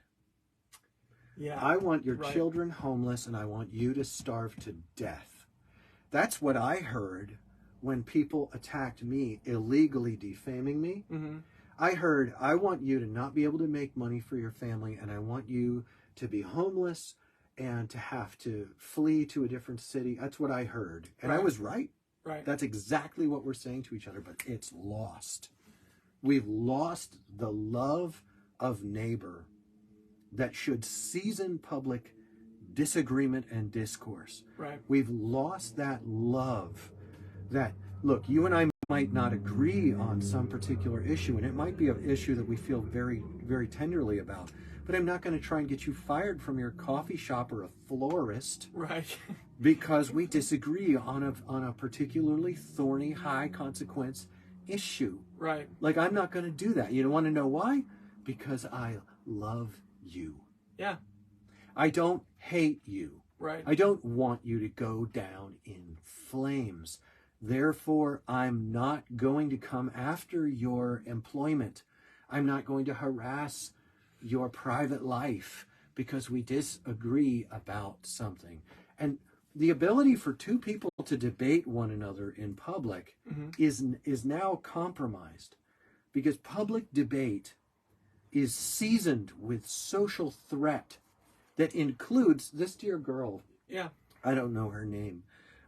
Yeah. I want your Right. children homeless, and I want you to starve to death. That's what I heard when people attacked me, illegally defaming me. Mm-hmm. I heard, I want you to not be able to make money for your family, and I want you to be homeless and to have to flee to a different city. That's what I heard. And I Right. was right. Right. That's exactly what we're saying to each other, but it's lost. We've lost the love of neighbor that should season public disagreement and discourse. Right. We've lost that love that, look, you and I might not agree on some particular issue, and it might be an issue that we feel very, very tenderly about, but I'm not going to try and get you fired from your coffee shop or a florist Right. because we disagree on a particularly thorny, high consequence issue. Right. Like, I'm not going to do that. You want to know why? Because I love you. Yeah. I don't hate you. Right. I don't want you to go down in flames. Therefore, I'm not going to come after your employment. I'm not going to harass your private life because we disagree about something. And the ability for two people to debate one another in public is now compromised because public debate is seasoned with social threat that includes this dear girl. Yeah. I don't know her name,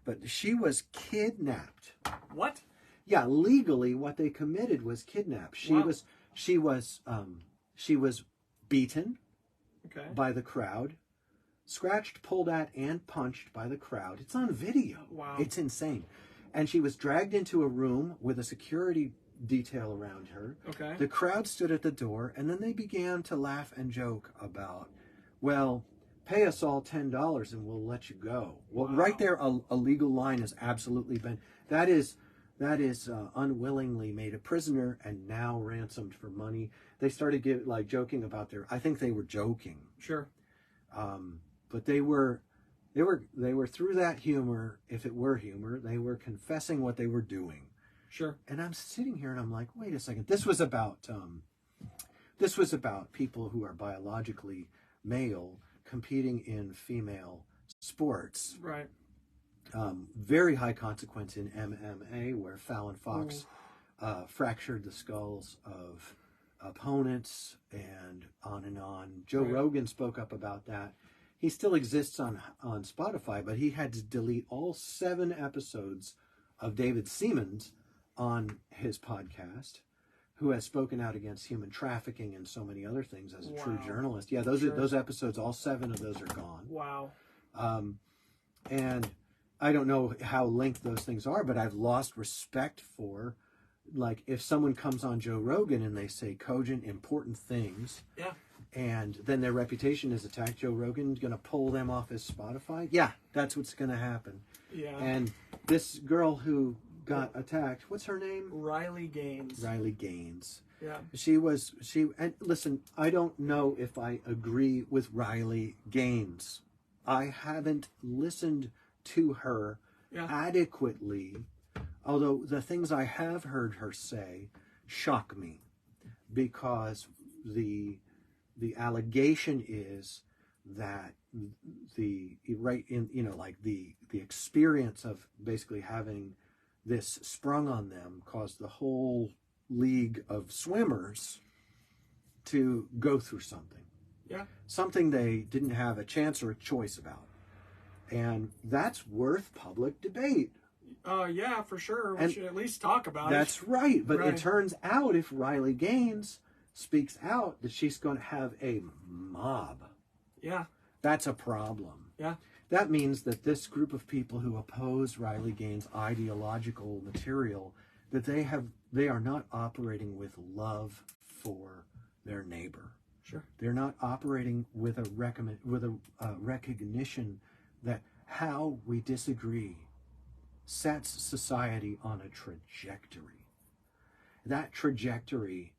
but she was kidnapped. What? Yeah, legally, what they committed was kidnap. Wow. She was beaten Okay. by the crowd, scratched, pulled at, and punched by the crowd. It's on video. Wow. It's insane. And she was dragged into a room with a security detail around her. Okay. The crowd stood at the door, and then they began to laugh and joke about, well, pay us all $10 and we'll let you go. Well, Wow. right there, a legal line has absolutely been, that is unwillingly made a prisoner and now ransomed for money. They started joking about I think they were joking. Sure. But they were through that humor, if it were humor, they were confessing what they were doing. Sure. And I'm sitting here and I'm like, wait a second. This was about people who are biologically male competing in female sports. Right. Very high consequence in MMA, where Fallon Fox fractured the skulls of opponents and on and on. Joe Right. Rogan spoke up about that. He still exists on Spotify, but he had to delete all 7 episodes of David Seaman's on his podcast, who has spoken out against human trafficking and so many other things as a true Wow. journalist. Yeah, those Sure. are those episodes. All 7 of those are gone. Wow. And I don't know how linked those things are, but I've lost respect for, like, if someone comes on Joe Rogan and they say cogent, important things, Yeah. and then their reputation is attacked, Joe Rogan's going to pull them off his Spotify? Yeah, that's what's going to happen. Yeah. And this girl who got attacked, what's her name? Riley Gaines. Riley Gaines. Yeah. And listen, I don't know if I agree with Riley Gaines. I haven't listened to her Yeah. adequately, although the things I have heard her say shock me, because the allegation is that the experience of basically having this sprung on them caused the whole league of swimmers to go through something. Yeah. Something they didn't have a chance or a choice about. And that's worth public debate. Yeah, for sure. We should at least talk about That's it. right. But Right. it turns out if Riley Gaines speaks out that she's going to have a mob. Yeah. That's a problem. Yeah. That means that this group of people who oppose Riley Gaines' ideological material, that they are not operating with love for their neighbor. Sure. They're not operating with a recognition that how we disagree sets society on a trajectory. That trajectory,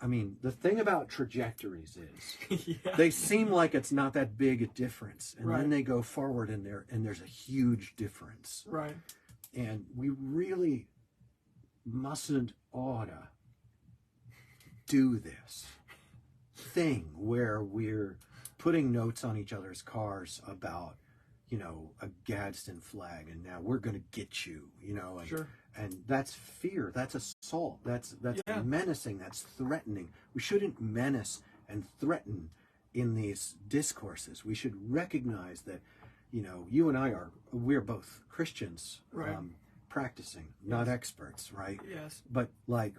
I mean, the thing about trajectories is Yeah. they seem like it's not that big a difference, and Right. then they go forward and there's a huge difference. Right. And we really oughta do this thing where we're putting notes on each other's cars about, a Gadsden flag, and now we're going to get you, and, Sure. and that's fear, that's assault, that's Yeah. menacing, that's threatening. We shouldn't menace and threaten in these discourses. We should recognize that, you and we're both Christians, Right. Practicing, not experts, right? Yes. But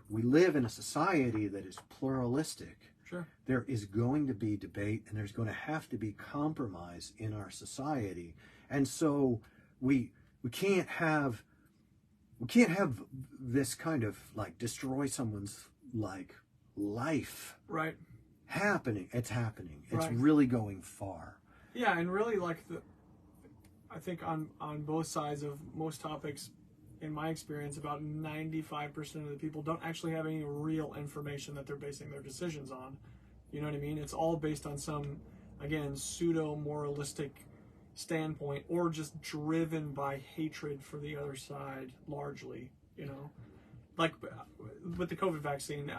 we live in a society that is pluralistic. Sure. There is going to be debate, and there's going to have to be compromise in our society. And so we can't have this kind of destroy someone's life Right. happening. It's happening. It's Right. really going far. Yeah, and really I think on both sides of most topics, in my experience, about 95% of the people don't actually have any real information that they're basing their decisions on. You know what I mean? It's all based on some, again, pseudo-moralistic standpoint, or just driven by hatred for the other side, largely, Like with the COVID vaccine,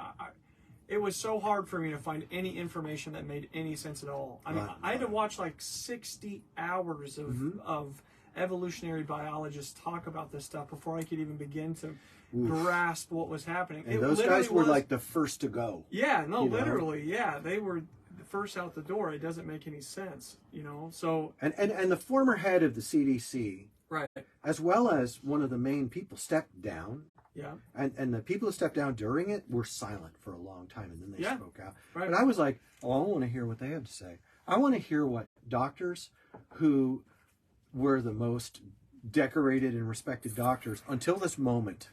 it was so hard for me to find any information that made any sense at all. I mean, Right. I had to watch 60 hours of evolutionary biologists talk about this stuff before I could even begin to grasp what was happening. And those guys were the first to go. Yeah, no, literally, yeah. They were the first out the door. It doesn't make any sense, So And the former head of the CDC, right. as well as one of the main people, stepped down. Yeah. And the people who stepped down during it were silent for a long time, and then they spoke out. Right. But I was like, I want to hear what they have to say. I want to hear what doctors who were the most decorated and respected doctors until this moment,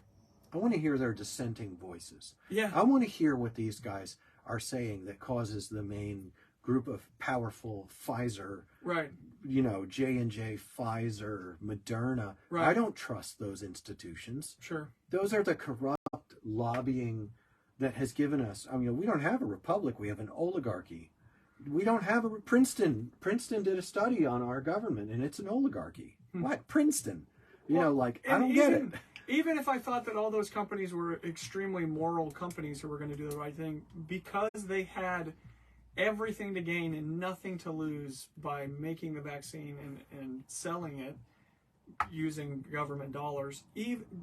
I want to hear their dissenting voices. Yeah. I want to hear what these guys are saying that causes the main group of powerful Pfizer, Right. J&J, Pfizer, Moderna. Right. I don't trust those institutions. Sure. Those are the corrupt lobbying that has given us, we don't have a republic, we have an oligarchy. We don't have a Princeton did a study on our government, and it's an oligarchy. What? Princeton? I don't get it. Even if I thought that all those companies were extremely moral companies who were going to do the right thing, because they had everything to gain and nothing to lose by making the vaccine and selling it using government dollars,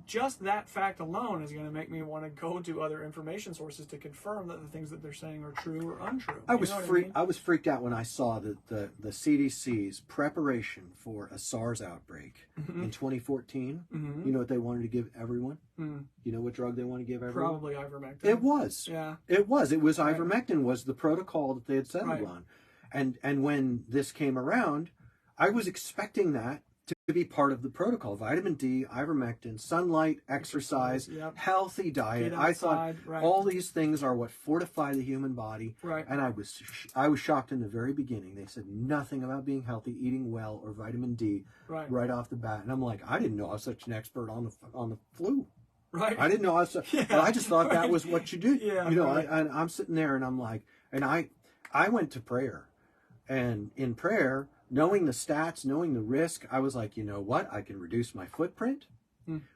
just that fact alone is going to make me want to go to other information sources to confirm that the things that they're saying are true or untrue. I was freaked out when I saw that the CDC's preparation for a SARS outbreak in 2014. You know what they wanted to give everyone? You know what drug they wanted to give everyone? Probably ivermectin. It was. Yeah. It was. Right. Ivermectin was the protocol that they had settled on. And when this came around, I was expecting that to be part of the protocol. Vitamin D, ivermectin, sunlight, exercise, healthy diet. I thought all these things are what fortify the human body. Right. And I was shocked in the very beginning. They said nothing about being healthy, eating well, or vitamin D right off the bat. And I'm like, I didn't know I was such an expert on the flu. Right. I didn't know I was. I just thought that was what you do. Yeah. And I'm sitting there and I'm like, and I went to prayer, and in prayer, knowing the stats, knowing the risk, I was like, you know what? I can reduce my footprint.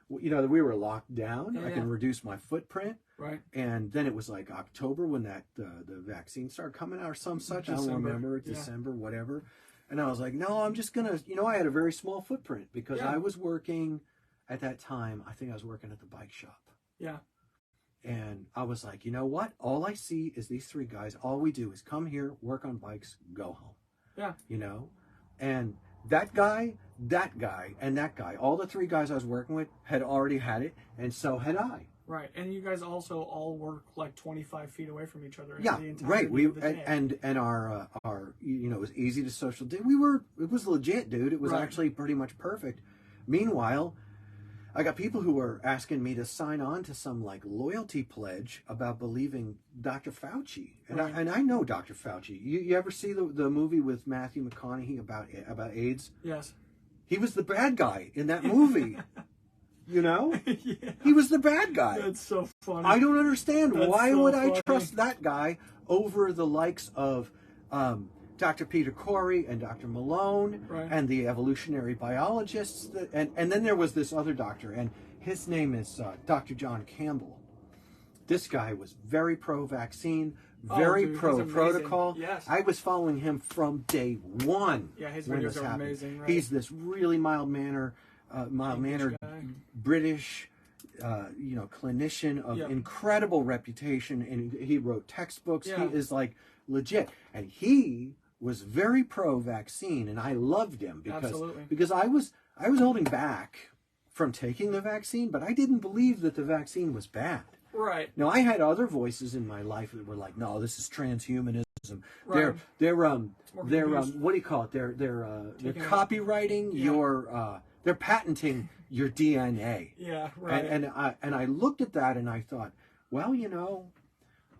We were locked down. I can reduce my footprint. Right. And then it was like October when the vaccine started coming out or some such. I don't remember. December, whatever. And I was like, no, I'm just going to, I had a very small footprint because I was working at that time, I think I was working at the bike shop. Yeah. And I was like, you know what? All I see is these three guys. All we do is come here, work on bikes, go home. Yeah. You know? And that guy, and that guy, all the three guys I was working with had already had it, and so had I. Right. And you guys also all work like 25 feet away from each other. Yeah, the entire right. We of the day. and our you know, it was easy to social. It was legit, dude. It was Right. actually pretty much perfect. Meanwhile, I got people who were asking me to sign on to some like loyalty pledge about believing Dr. Fauci, and Right. I know Dr. Fauci. You ever see the movie with Matthew McConaughey about AIDS? Yes. He was the bad guy in that movie. You know, Yeah. he was the bad guy. That's so funny. I don't understand. That's Why so would I funny. trust that guy over the likes of Dr. Peter Corey and Dr. Malone Right. and the evolutionary biologists? And then there was this other doctor, and his name is Dr. John Campbell. This guy was very pro-vaccine, very dude, he's pro-protocol. amazing. Yes. I was following him from day one. Yeah, his when videos this are happened. amazing, right? He's this really mild-mannered guy. British, you know, clinician of Yeah. incredible reputation, and he wrote textbooks. Yeah. He is like legit, and he was very pro-vaccine, and I loved him Absolutely. because I was holding back from taking the vaccine, but I didn't believe that the vaccine was bad. Right. Now, I had other voices in my life that were like, "No, this is transhumanism. Right. They're more what do you call it? They're Taking it- copywriting Yeah. your they're patenting your DNA." Yeah. Right. And I looked at that and I thought, well, you know,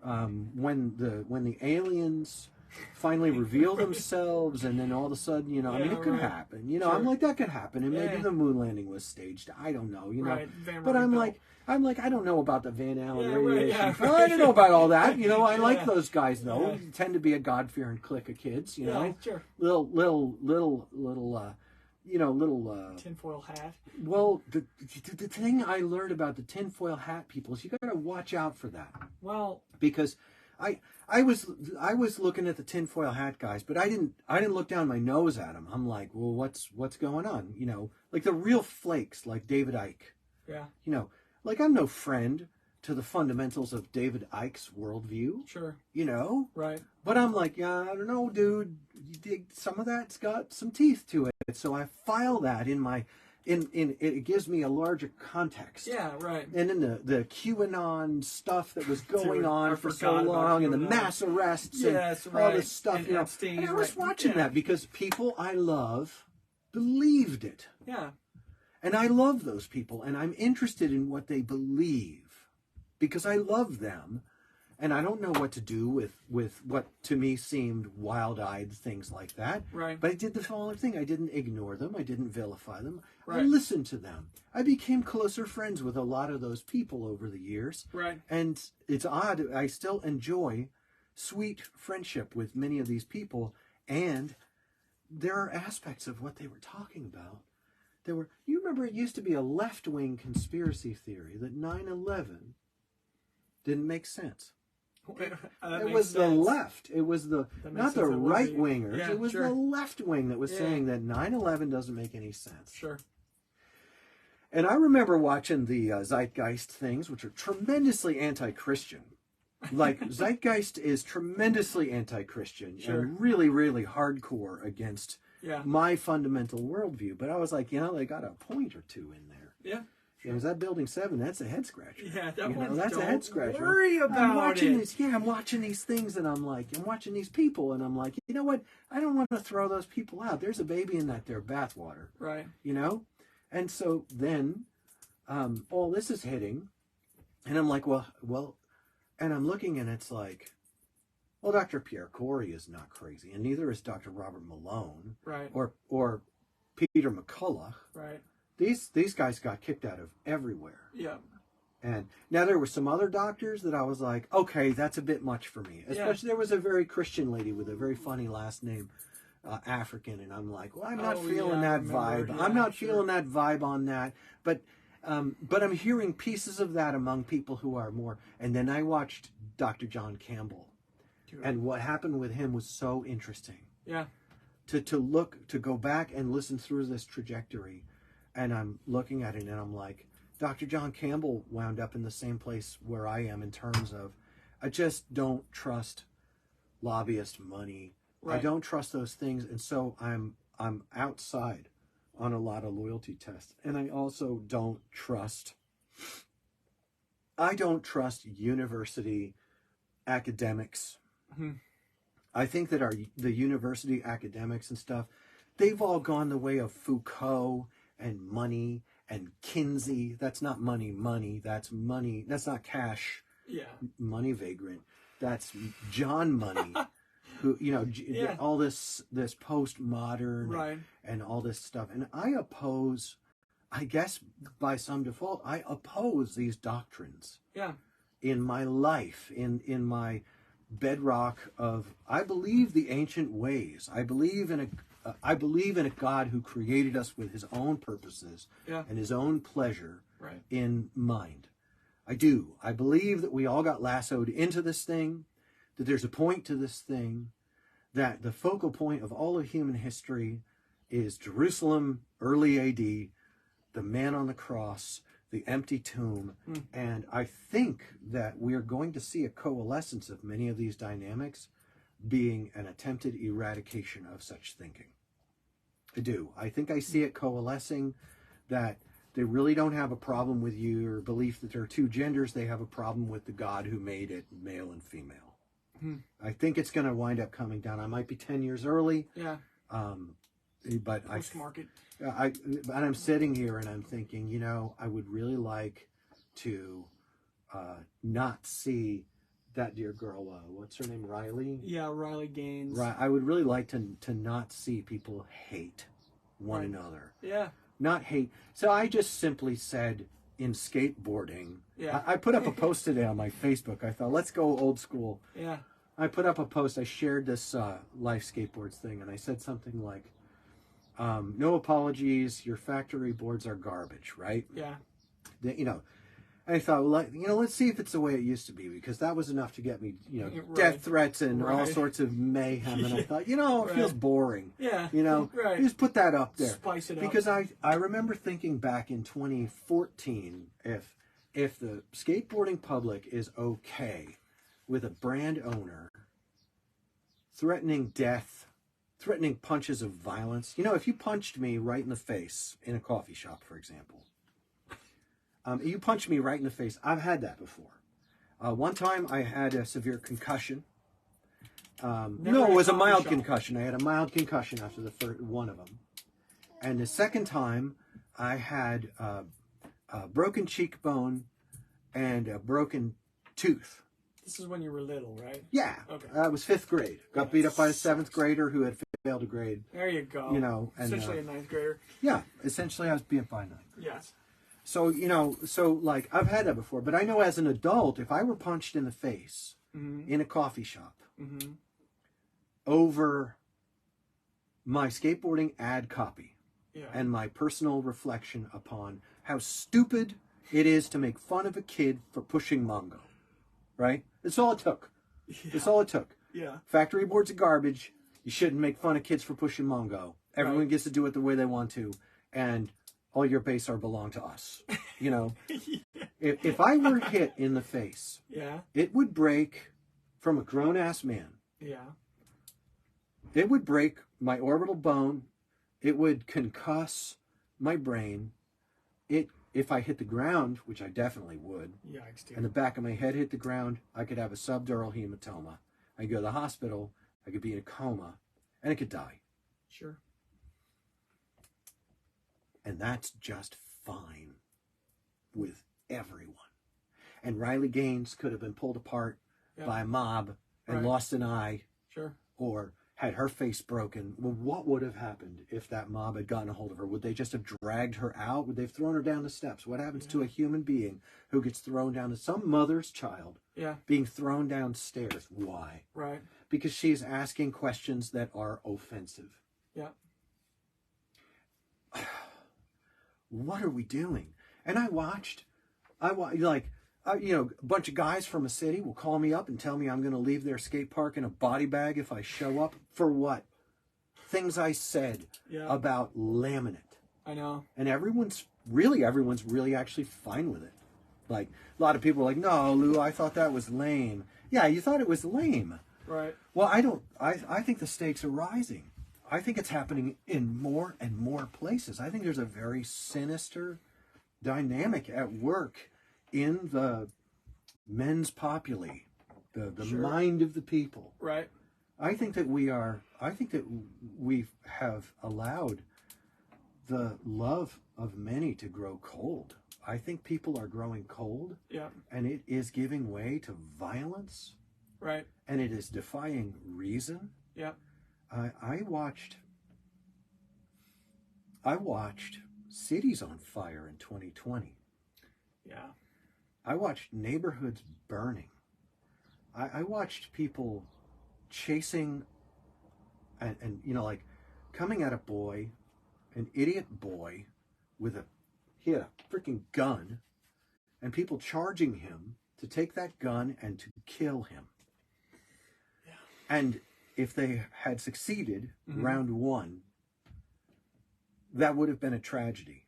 when the aliens finally reveal themselves, and then all of a sudden, you know, I mean, Yeah, it could right. happen. You know, Sure. I'm like, that could happen, and maybe Yeah. the moon landing was staged. I don't know, you know. Right. Van But I'm Riebeck. like, I don't know about the Van Allen Yeah, right, radiation. yeah, Well, I don't know about all that. You know, I like Yeah. those guys though. Yeah. They tend to be a God-fearing clique of kids. You Yeah, know, sure. little you know, little. Tinfoil hat. Well, the thing I learned about the tinfoil hat people is you got to watch out for that, Well, because I was looking at the tinfoil hat guys, but I didn't look down my nose at them. I'm like, well, what's going on? You know, like the real flakes, like David Icke. yeah, You know, like I'm no friend to the fundamentals of David Icke's worldview. sure. You know, Right. but I'm like, yeah, I don't know, dude. Some of that's got some teeth to it. So I file that in my, in it gives me a larger context. Yeah, right. And then the QAnon stuff that was going Dude, on I for so forgot about long, and the QAnon. mass arrests Yes, and all right. this stuff. And You know, Epstein, and I was right. watching Yeah. that because people I love believed it. Yeah. And I love those people, and I'm interested in what they believe because I love them, and I don't know what to do with what to me seemed wild-eyed things like that. Right. But I did the following thing. I didn't ignore them. I didn't vilify them. I Right. listened to them. I became closer friends with a lot of those people over the years. Right. And it's odd. I still enjoy sweet friendship with many of these people, and there are aspects of what they were talking about. You remember it used to be a left-wing conspiracy theory that 9/11 didn't make sense. That It makes was the sense. left. It was That makes not the sense. It would be. right-wingers. Yeah, it was sure. the left wing that was Yeah. saying that 9/11 doesn't make any sense. Sure. And I remember watching the Zeitgeist things, which are tremendously anti-Christian. Like, Zeitgeist is tremendously anti-Christian Sure. and really, really hardcore against Yeah. my fundamental worldview. But I was like, you know, they got a point or two in there. Yeah. You know, is that Building 7? That's a head scratcher. Yeah, that You know, one. that's a head scratcher. Worry about I'm watching it. these. Yeah, I'm watching these things, and I'm watching these people, and I'm like, you know what? I don't want to throw those people out. There's a baby in that there bathwater, Right. you know. And so then, all this is hitting, and I'm like, well, and I'm looking, and it's like, well, Dr. Pierre Corey is not crazy, and neither is Dr. Robert Malone Right. or Peter McCullough. Right. These guys got kicked out of everywhere. Yeah. And now there were some other doctors that I was like, okay, that's a bit much for me. Especially there was a very Christian lady with a very funny last name, African, and I'm like, well, I'm not feeling yeah, I that remember. vibe. Yeah, I'm not sure. feeling that vibe on that. But I'm hearing pieces of that among people who are more. And then I watched Dr. John Campbell, Dude. and what happened with him was so interesting. Yeah. To go back and listen through this trajectory. And I'm looking at it and I'm like, Dr. John Campbell wound up in the same place where I am in terms of, I just don't trust lobbyist money. Right. I don't trust those things. And so I'm outside on a lot of loyalty tests. And I also don't trust university academics. Mm-hmm. I think that the university academics and stuff, they've all gone the way of Foucault and money and Kinsey. That's not money. That's money. That's not cash. Yeah. Money vagrant. That's John Money. Who, all this postmodern right. and all this stuff. And I oppose, I guess by some default, I oppose these doctrines. Yeah. In my life, in my bedrock of, I believe the ancient ways. I believe in a God who created us with his own purposes and his own pleasure in mind. I do. I believe that we all got lassoed into this thing, that there's a point to this thing, that the focal point of all of human history is Jerusalem, early AD, the man on the cross, the empty tomb. And I think that we're going to see a coalescence of many of these dynamics being an attempted eradication of such thinking. I do. I think I see it coalescing, that they really don't have a problem with your belief that there are two genders. They have a problem with the God who made it male and female. I think it's going to wind up coming down. I might be 10 years early. Yeah. But Post-market. I'm sitting here and I'm thinking, I would really like to not see that dear girl, what's her name, Riley? Yeah, Riley Gaines. Right. I would really like to not see people hate one another. Yeah. Not hate. So I just simply said, in skateboarding, yeah. I put up a post today on my Facebook. I thought, let's go old school. Yeah. I put up a post. I shared this Life Skateboards thing, and I said something like, no apologies, your factory boards are garbage, right? Yeah. I thought, well, let's see if it's the way it used to be, because that was enough to get me, death threats and all sorts of mayhem. And I thought, it feels boring. Yeah. Just put that up there. Spice it up. Because I remember thinking back in 2014, if the skateboarding public is okay with a brand owner threatening death, threatening punches of violence. If you punched me right in the face in a coffee shop, for example, you punched me right in the face. I've had that before. One time I had a severe concussion. No, it was a mild concussion. I had a mild concussion after the first one of them. And the second time I had a broken cheekbone and a broken tooth. This is when you were little, right? Yeah. Okay. I was 5th grade. Got beat up by a 7th grader who had failed a grade. There you go. And, essentially a 9th grader. Yeah. Essentially, I was beat up by a 9th grader. Yes. So, I've had that before. But I know as an adult, if I were punched in the face in a coffee shop over my skateboarding ad copy and my personal reflection upon how stupid it is to make fun of a kid for pushing Mongo, right? That's all it took. Yeah. That's all it took. Yeah. Factory boards are garbage. You shouldn't make fun of kids for pushing Mongo. Everyone gets to do it the way they want to. And all your base art belong to us. If I were hit in the face, it would break from a grown-ass man. Yeah. It would break my orbital bone. It would concuss my brain. If I hit the ground, which I definitely would, and the back of my head hit the ground, I could have a subdural hematoma. I could go to the hospital. I could be in a coma, and I could die. Sure. And that's just fine with everyone. And Riley Gaines could have been pulled apart by a mob and lost an eye. Sure. Or had her face broken. Well, what would have happened if that mob had gotten a hold of her? Would they just have dragged her out? Would they have thrown her down the steps? What happens to a human being who gets thrown down to some mother's child being thrown downstairs? Why? Right. Because she's asking questions that are offensive. Yeah. What are we doing? And a bunch of guys from a city will call me up and tell me I'm going to leave their skate park in a body bag if I show up. For what? Things I said about laminate. I know. And everyone's really actually fine with it. Like, a lot of people are like, no, Lou, I thought that was lame. Yeah, you thought it was lame. Right. Well, I think the stakes are rising. I think it's happening in more and more places. I think there's a very sinister dynamic at work in the men's populae, the Sure. mind of the people. Right. I think that we have allowed the love of many to grow cold. I think people are growing cold. Yeah. And it is giving way to violence. Right. And it is defying reason. Yeah. I watched cities on fire in 2020. Yeah. I watched neighborhoods burning. I watched people chasing and you know, like, coming at a boy, an idiot boy he had a freaking gun, and people charging him to take that gun and to kill him. Yeah. And if they had succeeded, Mm-hmm. round one, that would have been a tragedy.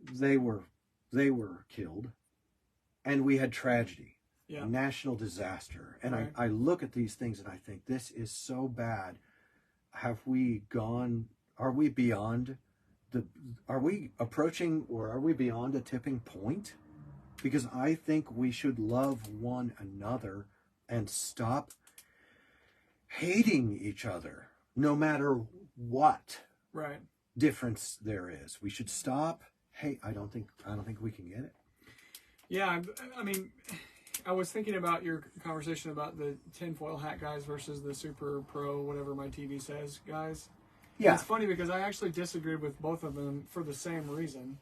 They were killed, and we had tragedy. Yeah. National disaster. And Right. I look at these things and I think, this is so bad. Are we approaching, or are we beyond a tipping point? Because I think we should love one another and stop hating each other, no matter what Right. difference there is. We should stop. Hey, I don't think we can get it. Yeah. I mean, I was thinking about your conversation about the tinfoil hat guys versus the super pro, whatever my TV says, guys. Yeah. It's funny because I actually disagreed with both of them for the same reason,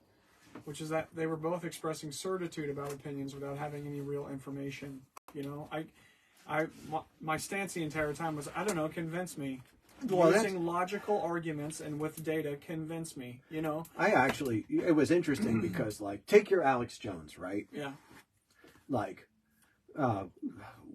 which is that they were both expressing certitude about opinions without having any real information. You know, my stance the entire time was, I don't know, convince me. Well, Using logical arguments and with data, convince me, you know? It was interesting because, like, take your Alex Jones, right? Yeah. Like,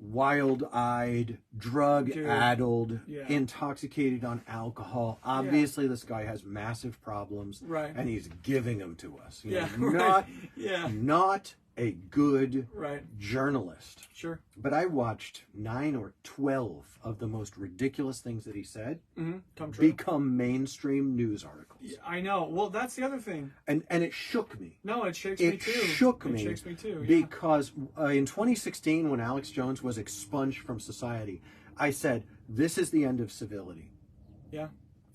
wild-eyed, drug-addled, Yeah. intoxicated on alcohol. Obviously, this guy has massive problems, Right. and he's giving them to us. You Yeah. know, Right. Yeah. not a good Right. journalist. Sure. But I watched 9 or 12 of the most ridiculous things that he said Mm-hmm. Come true. become mainstream news articles. Yeah, I know. Well, that's the other thing. And it shook me. No, it shakes me too. It shook me. It shakes me too. Yeah. Because in 2016, when Alex Jones was expunged from society, I said, this is the end of civility. Yeah.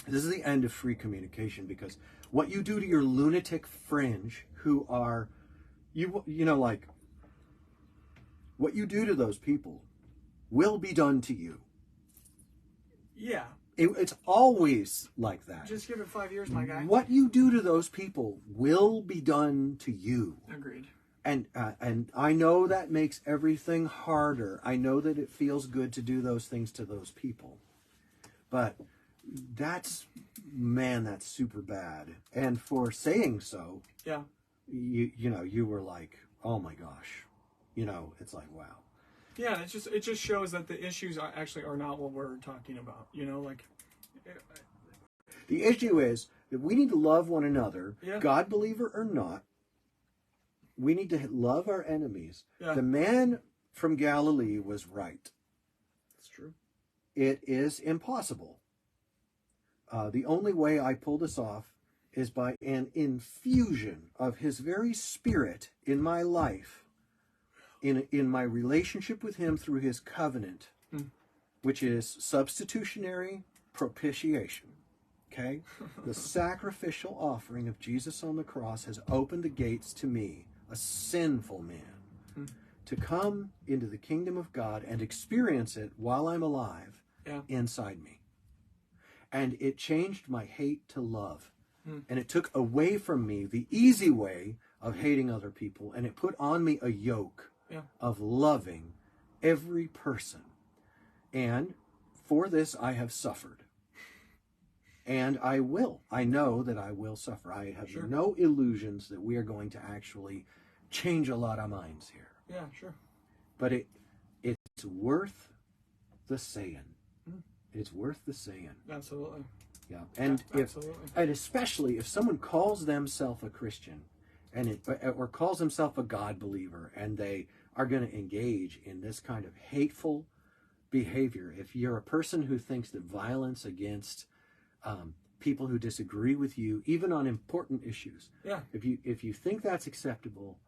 This is the end of free communication, because what you do to your lunatic fringe, who are, you know, like, what you do to those people will be done to you. Yeah. It's always like that. Just give it 5 years, my guy. What you do to those people will be done to you. Agreed. And I know that makes everything harder. I know that it feels good to do those things to those people. But that's super bad. And for saying so, Yeah. you know, you were like, oh my gosh. You know, it's like, wow. Yeah, it just shows that the issues are not what we're talking about. You know, like, The issue is that we need to love one another, Yeah. God believer or not. We need to love our enemies. Yeah. The man from Galilee was right. it's true. It is impossible. The only way I pull this off is by an infusion of his very spirit in my life, in my relationship with him through his covenant, which is substitutionary propitiation. Okay? The sacrificial offering of Jesus on the cross has opened the gates to me, a sinful man, to come into the kingdom of God and experience it while I'm alive inside me. And it changed my hate to love. And it took away from me the easy way of hating other people, and it put on me a yoke of loving every person. And for this I have suffered. And I will. I know that I will suffer. I have no illusions that we are going to actually change a lot of minds here. Yeah, sure. But it's worth the saying. It's worth the saying. Absolutely. Yeah, and Absolutely. and especially if someone calls themselves a Christian, or calls themselves a God believer, and they are going to engage in this kind of hateful behavior. If you're a person who thinks that violence against people who disagree with you, even on important issues, Yeah. if you think that's acceptable,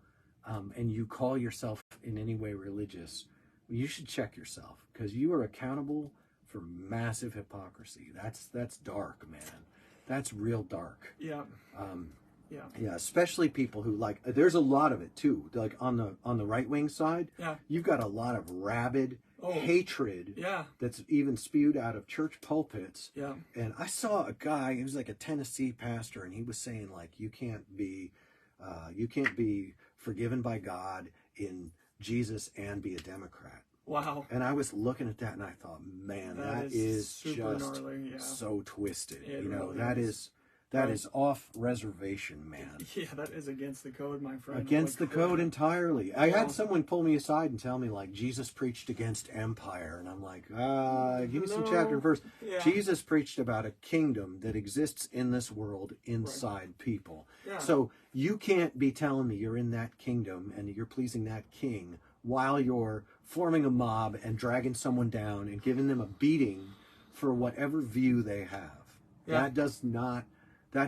and you call yourself in any way religious, you should check yourself, because you are accountable for massive hypocrisy. That's dark, man. That's real dark. Yeah. Yeah, especially people who there's a lot of it too. Like on the right wing side, Yeah. you've got a lot of rabid hatred Yeah. that's even spewed out of church pulpits. Yeah. And I saw a guy, he was like a Tennessee pastor, and he was saying like you can't be forgiven by God in Jesus and be a Democrat. Wow. And I was looking at that and I thought, man, that is super just gnarly, yeah. so twisted. It you know, really that is off reservation, man. Yeah, that is against the code, my friend. Against the code entirely. I Wow. had someone pull me aside and tell me, like, Jesus preached against empire. And I'm like, give me some chapter and verse. Yeah. Jesus preached about a kingdom that exists in this world inside people. Yeah. So you can't be telling me you're in that kingdom and you're pleasing that king while you're forming a mob and dragging someone down and giving them a beating for whatever view they have. Yeah. That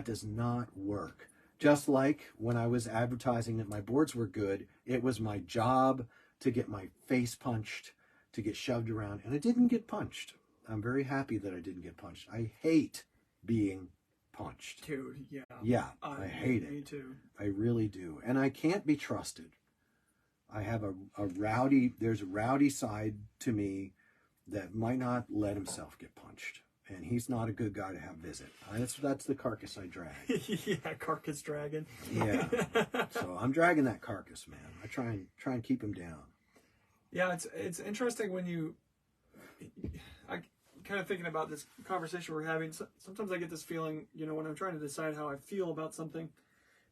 does not work. Just like when I was advertising that my boards were good, it was my job to get my face punched, to get shoved around, and I didn't get punched. I'm very happy that I didn't get punched. I hate being punched. Dude, yeah. Yeah, I hate it. Me too. I really do. And I can't be trusted. I have there's a rowdy side to me that might not let himself get punched. And he's not a good guy to have visit. That's the carcass I drag. Yeah, carcass dragon. Yeah. So I'm dragging that carcass, man. I try and keep him down. Yeah, it's interesting when I kind of thinking about this conversation we're having. Sometimes I get this feeling, when I'm trying to decide how I feel about something,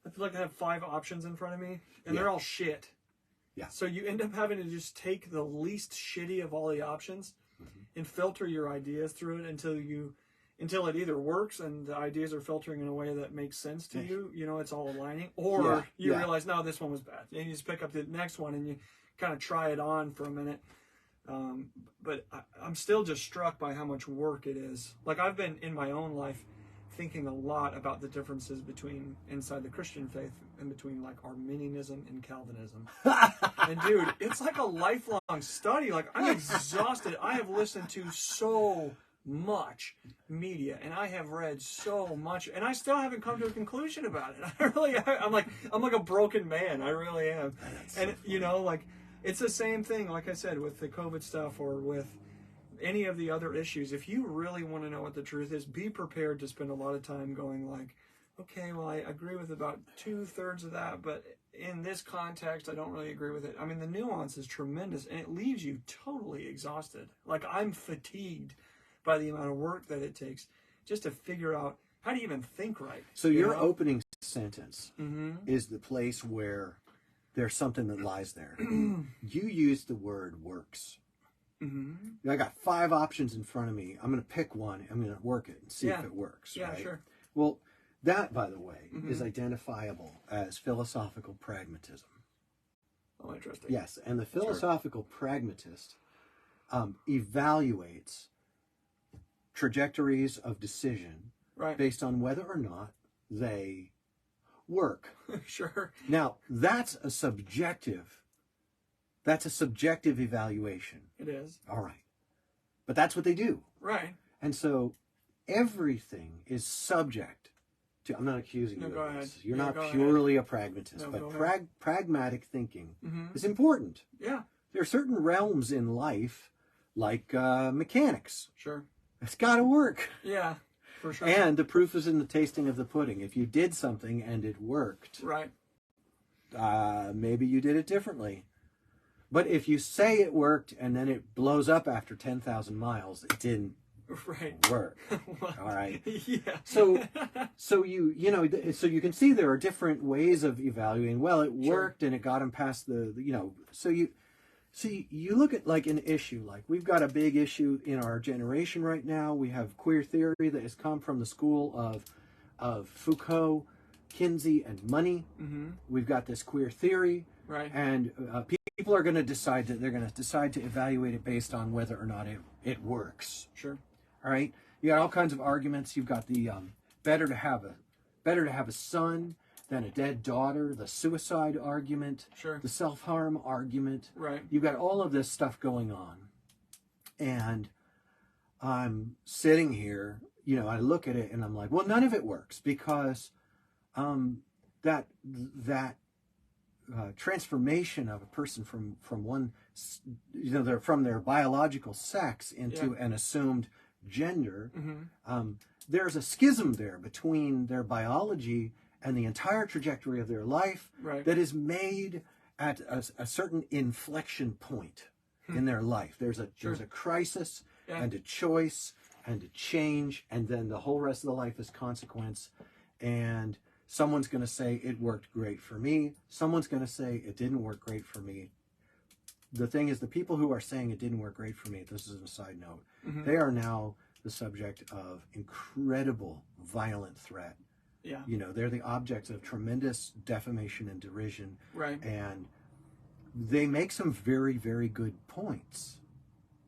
I feel like I have 5 options in front of me, and they're all shit. Yeah. So you end up having to just take the least shitty of all the options and filter your ideas through it until it either works and the ideas are filtering in a way that makes sense to you. It's all aligning, or you realize, no, this one was bad, and you just pick up the next one and you kind of try it on for a minute. But I'm still just struck by how much work it is. Like, I've been in my own life thinking a lot about the differences between inside the Christian faith and between like Arminianism and Calvinism. And dude, it's like a lifelong study. Like, I'm exhausted. I have listened to so much media and I have read so much, and I still haven't come to a conclusion about it. I'm like a broken man. I really am. And like, it's the same thing, like I said, with the COVID stuff or with any of the other issues. If you really want to know what the truth is, be prepared to spend a lot of time going like, okay, well, I agree with about 2/3 of that, but in this context, I don't really agree with it. I mean, the nuance is tremendous, and it leaves you totally exhausted. Like, I'm fatigued by the amount of work that it takes just to figure out how to even think right. So your opening sentence is the place where there's something that lies there. You used the word works. I got 5 options in front of me. I'm going to pick one. I'm going to work it and see if it works. Yeah, right? sure. Well, that, by the way, is identifiable as philosophical pragmatism. Oh, interesting. Yes, and the philosophical pragmatist evaluates trajectories of decision based on whether or not they work. Sure. Now, that's a subjective evaluation. It is. All right. But that's what they do. Right. And so everything is subject to, I'm not accusing you of this. You're not purely a pragmatist, but pragmatic thinking is important. Yeah. There are certain realms in life, like mechanics. Sure. It's got to work. Yeah, for sure. And the proof is in the tasting of the pudding. If you did something and it worked, right, maybe you did it differently. But if you say it worked and then it blows up after 10,000 miles, it didn't work. All right. Yeah. So you can see there are different ways of evaluating. Well, it worked and it got him past the. So See, you look at like an issue, like we've got a big issue in our generation right now. We have queer theory that has come from the school of Foucault, Kinsey, and Money. Mm-hmm. We've got this queer theory, Right. and people are going to decide that they're going to decide to evaluate it based on whether or not it works. Sure. All right, you got all kinds of arguments. You've got the better to have a son than a dead daughter, the suicide argument, Sure. the self-harm argument. Right. You've got all of this stuff going on. And I'm sitting here, I look at it and I'm like, well, none of it works because that transformation of a person from one, from their biological sex into an assumed gender, there's a schism there between their biology and the entire trajectory of their life that is made at a certain inflection point in their life. There's a crisis and a choice and a change, and then the whole rest of the life is consequence. And someone's going to say it worked great for me. Someone's going to say it didn't work great for me. The thing is, the people who are saying it didn't work great for me, this is a side note, they are now the subject of incredible violent threat. Yeah. They're the objects of tremendous defamation and derision. Right. And they make some very, very good points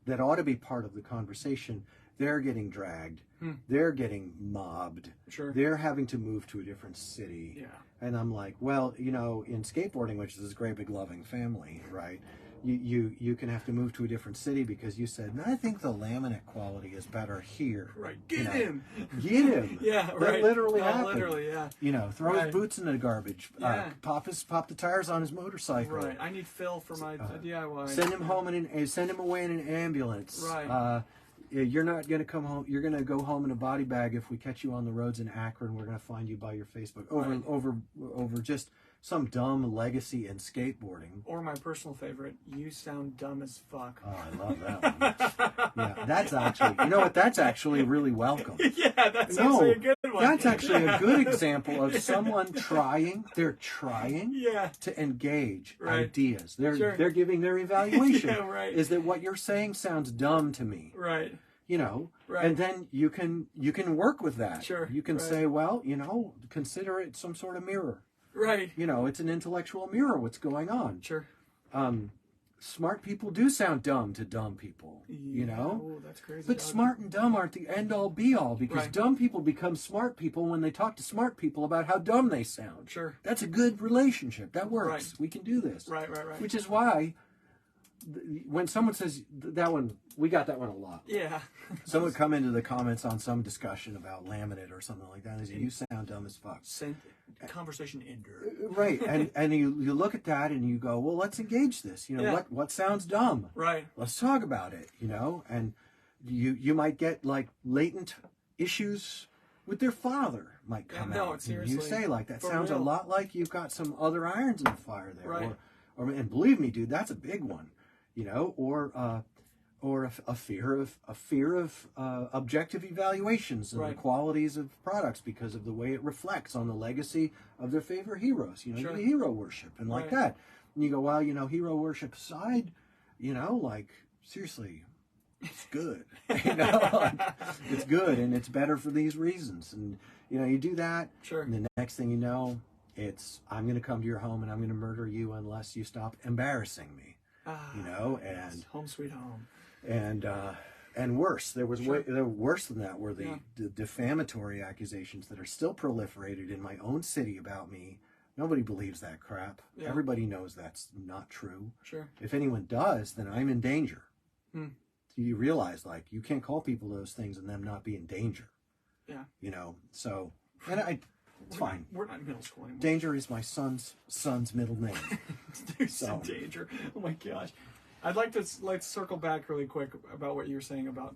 that ought to be part of the conversation. They're getting dragged. They're getting mobbed. Sure. They're having to move to a different city. Yeah. And I'm like, well, in skateboarding, which is this great big loving family, right? You can have to move to a different city because you said, I think the laminate quality is better here. Right. Get him. Get him. Yeah, that right. literally No, happened. Literally, yeah. Throw his boots in the garbage. Yeah. Pop the tires on his motorcycle. Right. I need Phil for my DIY. Send him home send him away in an ambulance. Right. You're not going to come home. You're going to go home in a body bag if we catch you on the roads in Akron. We're going to find you by your Facebook over just some dumb legacy in skateboarding. Or my personal favorite, you sound dumb as fuck. Oh, I love that one. Yeah, that's actually, that's actually really welcome. Yeah, that's actually a good one. That's actually a good example of someone they're trying to engage ideas. They're giving their evaluation. Yeah, right. Is that what you're saying sounds dumb to me? Right. Right. And then you can work with that. Sure. You can say, well, consider it some sort of mirror. Right. It's an intellectual mirror, what's going on. Sure. Smart people do sound dumb to dumb people, Oh, that's crazy. But smart and dumb aren't the end-all be-all, because dumb people become smart people when they talk to smart people about how dumb they sound. Sure. That's a good relationship. That works. Right. We can do this. Right. Which is why when someone says that one, we got that one a lot. Yeah. Someone come into the comments on some discussion about laminate or something like that, and they say, you sound dumb as fuck. Conversation ender. Right. And you look at that and you go, well, let's engage this. What sounds dumb? Right. Let's talk about it, and you might get like latent issues with their father might come out. No, seriously. You say like, that For sounds real. a lot like you've got some other irons in the fire there. Right. And believe me, dude, that's a big one. Or a fear of objective evaluations and the qualities of products because of the way it reflects on the legacy of their favorite heroes. The hero worship and like that. And you go, well, hero worship aside, like seriously, it's good. It's good and it's better for these reasons. And you do that. Sure. And the next thing you know, I'm going to come to your home and I'm going to murder you unless you stop embarrassing me. And home sweet home. And worse. There was worse than that were the defamatory accusations that are still proliferated in my own city about me. Nobody believes that crap. Yeah. Everybody knows that's not true. Sure. If anyone does, then I'm in danger. You realize, like, you can't call people those things and them not be in danger. Yeah. So, and it's fine. We're not in middle school anymore. Danger is my son's middle name. So. Danger. Oh my gosh. I'd like to circle back really quick about what you were saying about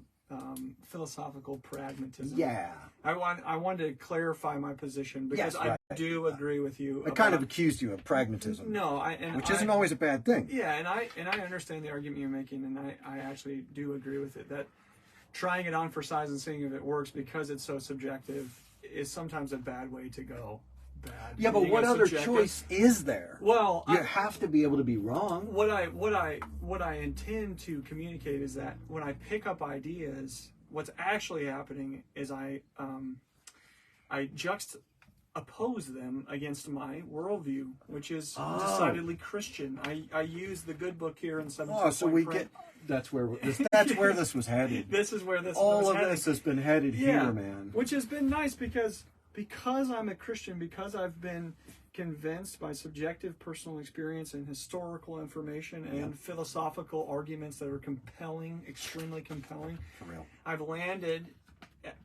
philosophical pragmatism. Yeah. I wanted to clarify my position because I do agree with you. I kind of accused you of pragmatism. No, which isn't always a bad thing. Yeah, and I understand the argument you're making, and I actually do agree with it that trying it on for size and seeing if it works because it's so subjective is sometimes a bad way to go. bad. Yeah, but Being what a other subjective- choice is there? Well, You have to be able to be wrong. what I intend to communicate is that when I pick up ideas, what's actually happening is I juxtapose them against my worldview, which is decidedly Christian. I use the good book here in 17 Oh, so we get that's where this was headed. This is where this all was of heading. this has been headed here, man. Which has been nice because I'm a Christian, because I've been convinced by subjective personal experience and historical information and philosophical arguments that are compelling, extremely compelling. For real. I've landed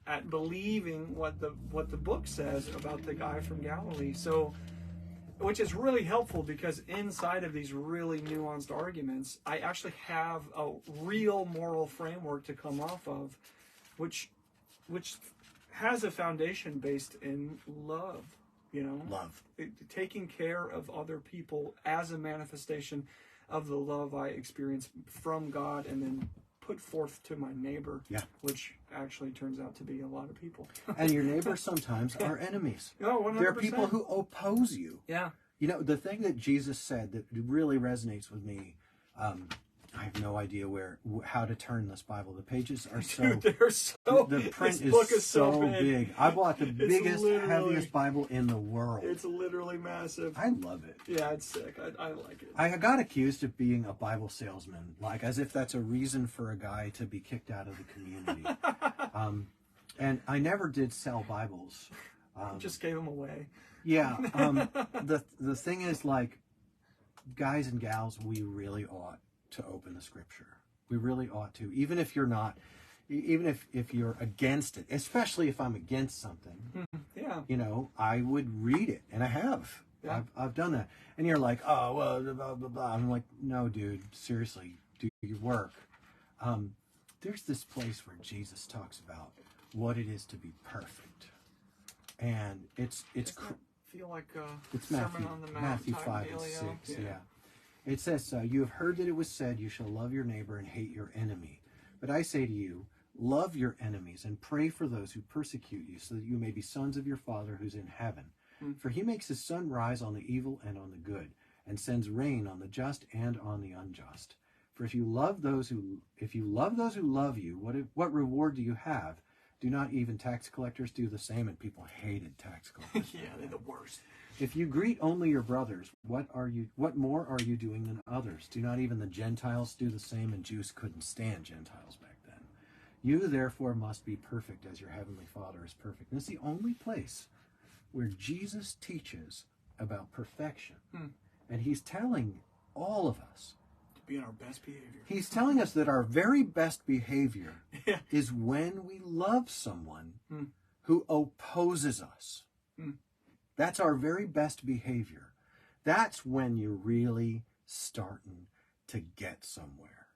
at believing what the book says about the guy from Galilee. So, which is really helpful because inside of these really nuanced arguments, I actually have a real moral framework to come off of, which has a foundation based in love. Love. Taking care of other people as a manifestation of the love I experience from God and then put forth to my neighbor, which actually turns out to be a lot of people. And your neighbors sometimes are enemies. Oh, 100%. There are people who oppose you. Yeah. You know, the thing that Jesus said that really resonates with me, I have no idea how to turn this Bible. The pages are so... Dude, they're so... The print this book is so big. I bought the biggest, heaviest Bible in the world. It's literally massive. I love it. Yeah, it's sick. I like it. I got accused of being a Bible salesman, like as if that's a reason for a guy to be kicked out of the community. And I never did sell Bibles. Just gave them away. Yeah. The thing is, like, guys and gals, we really ought to open the Scripture. We really ought to, even if you're not, even if you're against it, especially if I'm against something. Yeah. You know, I would read it, and I have. Yeah. I've done that. And you're like, oh, well, blah, blah, blah. I'm like, no, dude, seriously, do your work. There's this place where Jesus talks about what it is to be perfect. And it's feel like it's Sermon on the Mount Matthew type 5 and dealio. 6, yeah. It says, you have heard that it was said, you shall love your neighbor and hate your enemy. But I say to you, love your enemies and pray for those who persecute you, so that you may be sons of your Father who's in heaven. For he makes his sun rise on the evil and on the good, and sends rain on the just and on the unjust. For if you love those who love you, what reward do you have? Do not even tax collectors do the same? And people hated tax collectors. Yeah, they're the worst. If you greet only your brothers, what more are you doing than others? Do not even the Gentiles do the same? And Jews couldn't stand Gentiles back then. You therefore must be perfect as your heavenly Father is perfect. And it's the only place where Jesus teaches about perfection. And he's telling all of us To be in our best behavior. He's telling us that our very best behavior is when we love someone who opposes us. That's our very best behavior. That's when you're really starting to get somewhere.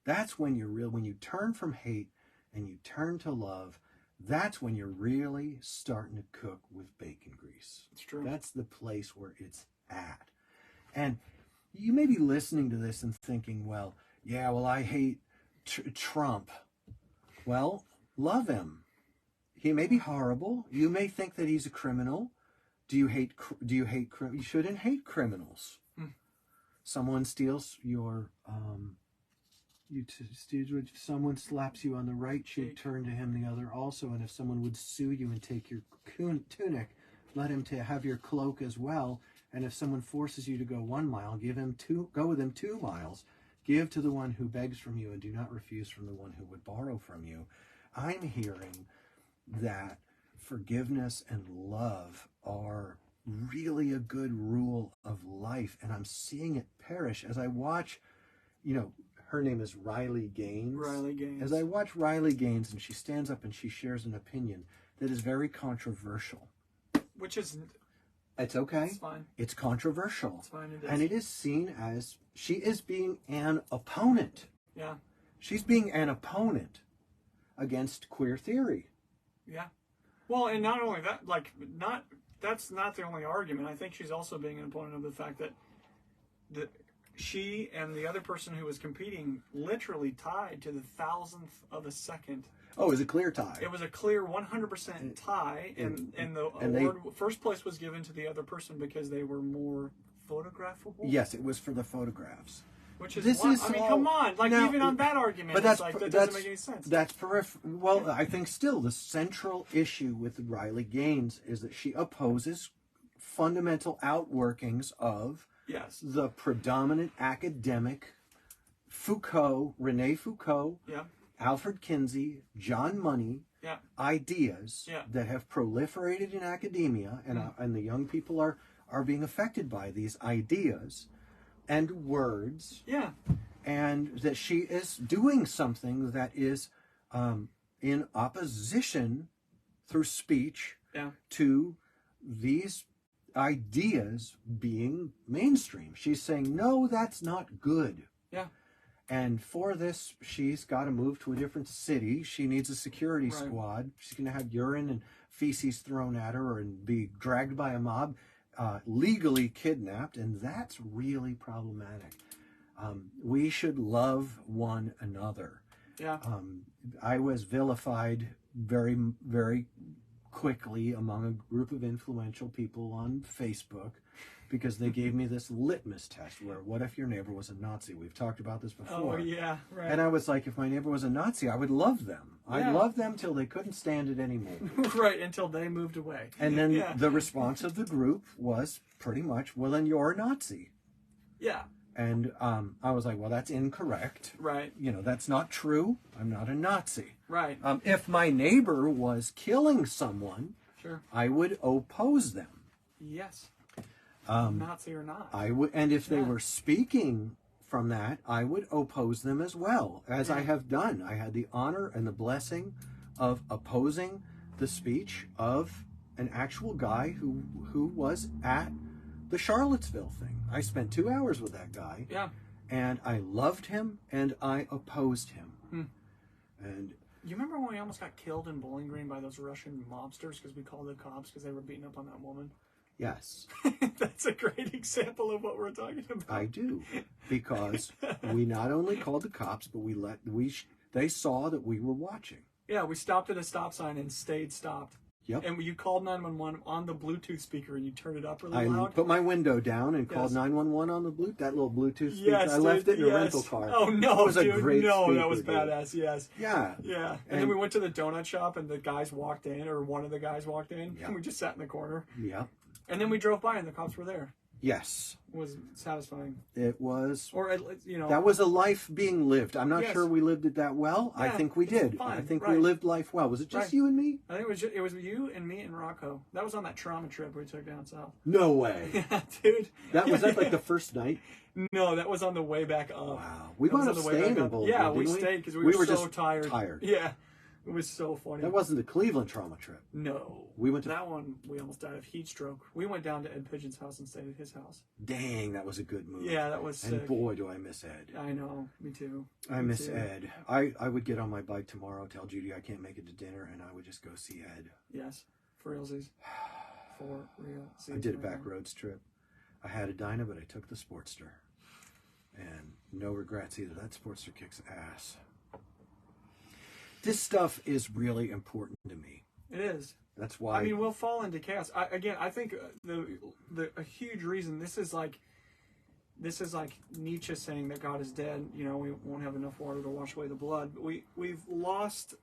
That's when when you turn from hate and you turn to love, that's when you're really starting to cook with bacon grease. It's true. That's the place where it's at. And you may be listening to this and thinking, well, I hate Trump. Well, love him. He may be horrible. You may think that he's a criminal. Do you hate you shouldn't hate criminals. Someone steals your someone slaps you on the right cheek, turn to him the other also. And if someone would sue you and take your tunic, let him have your cloak as well. And if someone forces you to go 1 mile, go with him 2 miles. Give to the one who begs from you, and do not refuse from the one who would borrow from you. I'm hearing that forgiveness and love are really a good rule of life, and I'm seeing it perish as I watch, her name is Riley Gaines. Riley Gaines. As I watch Riley Gaines, and she stands up and she shares an opinion that is very controversial. Which is... It's okay. It's fine. It's controversial. It's fine. It is. And it is seen as she is being an opponent. Yeah. She's being an opponent against queer theory. Yeah. Well, and not only that, that's not the only argument. I think she's also being an opponent of the fact that she and the other person who was competing literally tied to the thousandth of a second. Oh, it was a clear tie. It was a clear 100% tie, and the award, first place was given to the other person because they were more photographable. Yes, it was for the photographs. Which is, come on, like now, even on that argument, but that's, it's like, that doesn't make any sense. That's well, I think still the central issue with Riley Gaines is that she opposes fundamental outworkings of the predominant academic Rene Foucault, Alfred Kinsey, John Money, ideas that have proliferated in academia, and the young people are being affected by these ideas and words, and that she is doing something that is in opposition through speech to these ideas being mainstream. She's saying, no, that's not good. And for this, she's got to move to a different city. She needs a security squad. She's going to have urine and feces thrown at her and be dragged by a mob, legally kidnapped, and that's really problematic. We should love one another. I was vilified very, very quickly among a group of influential people on Facebook because they gave me this litmus test where, what if your neighbor was a Nazi? We've talked about this before. Oh, yeah, right. And I was like, if my neighbor was a Nazi, I would love them. I'd love them till they couldn't stand it anymore. Right, until they moved away. And then the response of the group was pretty much, well, then you're a Nazi. And I was like, well, that's incorrect. Right. You know, that's not true. I'm not a Nazi. Right. If my neighbor was killing someone, I would oppose them. Yes. Nazi or not. I would, and if they were speaking from that, I would oppose them as well, as I have done. I had the honor and the blessing of opposing the speech of an actual guy who was at the Charlottesville thing. I spent 2 hours with that guy. And I loved him and I opposed him. And you remember when we almost got killed in Bowling Green by those Russian mobsters because we called the cops because they were beating up on that woman? Yes. That's a great example of what we're talking about. I do. Because we not only called the cops, but they saw that we were watching. Yeah, we stopped at a stop sign and stayed stopped. Yep. And you called 911 on the Bluetooth speaker and you turned it up really loud. I put my window down and called 911 on the Bluetooth, that little Bluetooth speaker. I left it in a rental car. Oh, no, it was dude. A great speaker, that was badass, yes. Yeah. Yeah. And then we went to the donut shop and the guys walked in, or one of the guys walked in, and we just sat in the corner. Yeah. And then we drove by and the cops were there. Yes. It was satisfying. It was. Or, that was a life being lived. I'm not sure we lived it that well. I think we did. Fine. I think we lived life well. Was it just you and me? I think it was you and me and Rocco. That was on that trauma trip we took down south. No way. Yeah, dude. Was that like the first night? No, that was on the way back up. Wow. We wound up staying in Boulder, yeah, we stayed because we were so just tired. Yeah. It was so funny. That wasn't the Cleveland trauma trip. No. We went to that one. We almost died of heat stroke. We went down to Ed Pigeon's house and stayed at his house. Dang, that was a good move. Yeah, that was sick. And boy, do I miss Ed. I know. Me too. I miss Ed. I would get on my bike tomorrow, tell Judy I can't make it to dinner, and I would just go see Ed. Yes. For realsies. For realsies. I did a back roads trip. I had a Dyna, but I took the Sportster. And no regrets either. That Sportster kicks ass. This stuff is really important to me. It is. That's why. I mean, we'll fall into chaos. I think a huge reason this is like Nietzsche saying that God is dead. You know, we won't have enough water to wash away the blood. But we've lost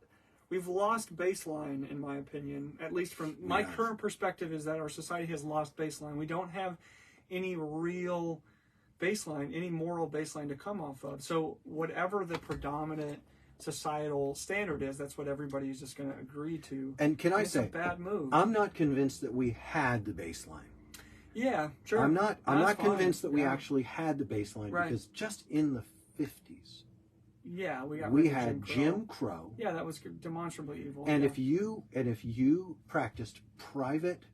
baseline, in my opinion. At least from my current perspective, is that our society has lost baseline. We don't have any real baseline, any moral baseline to come off of. So whatever the predominant societal standard is, that's what everybody is just going to agree to. And can I say, it's a bad move. I'm not convinced that we had the baseline. Yeah, sure. I'm not convinced that we actually had the baseline, because just in the 50s, we had Jim Crow. Yeah, that was demonstrably evil. And if you practiced private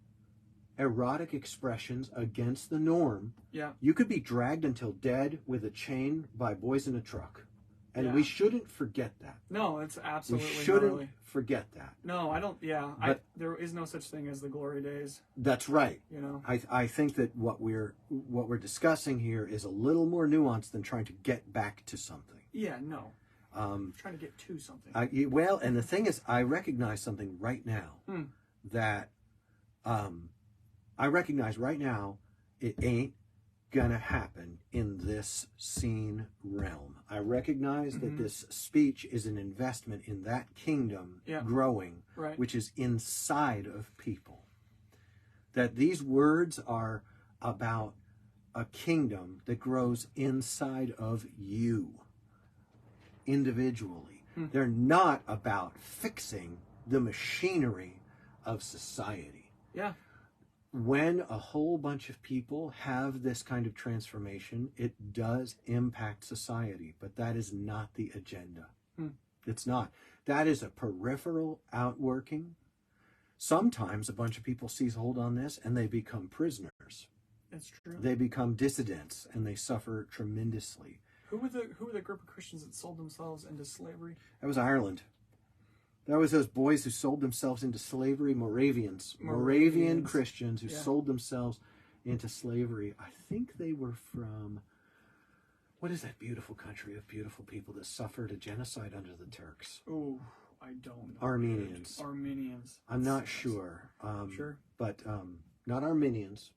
erotic expressions against the norm, you could be dragged until dead with a chain by boys in a truck. And we shouldn't forget that. No, it's absolutely we shouldn't gnarly. Forget that. No, I don't. Yeah, there is no such thing as the glory days. That's right. You know, I think that what we're discussing here is a little more nuanced than trying to get back to something. Yeah, no. Trying to get to something. Well, and the thing is, I recognize something right now that I recognize right now it ain't gonna happen in this seen realm. I recognize that this speech is an investment in that kingdom growing, which is inside of people. That these words are about a kingdom that grows inside of you individually. They're not about fixing the machinery of society. Yeah. When a whole bunch of people have this kind of transformation, it does impact society, but that is not the agenda. It's not. That is a peripheral outworking. Sometimes a bunch of people seize hold on this and they become prisoners. That's true. They become dissidents and they suffer tremendously. Who were the group of Christians that sold themselves into slavery? That was Ireland. That was those boys who sold themselves into slavery, Moravian Christians who sold themselves into slavery. I think they were from, what is that beautiful country of beautiful people that suffered a genocide under the Turks? Oh, I don't know. Armenians. Armenians. I'm not sure. Sure. But not Armenians.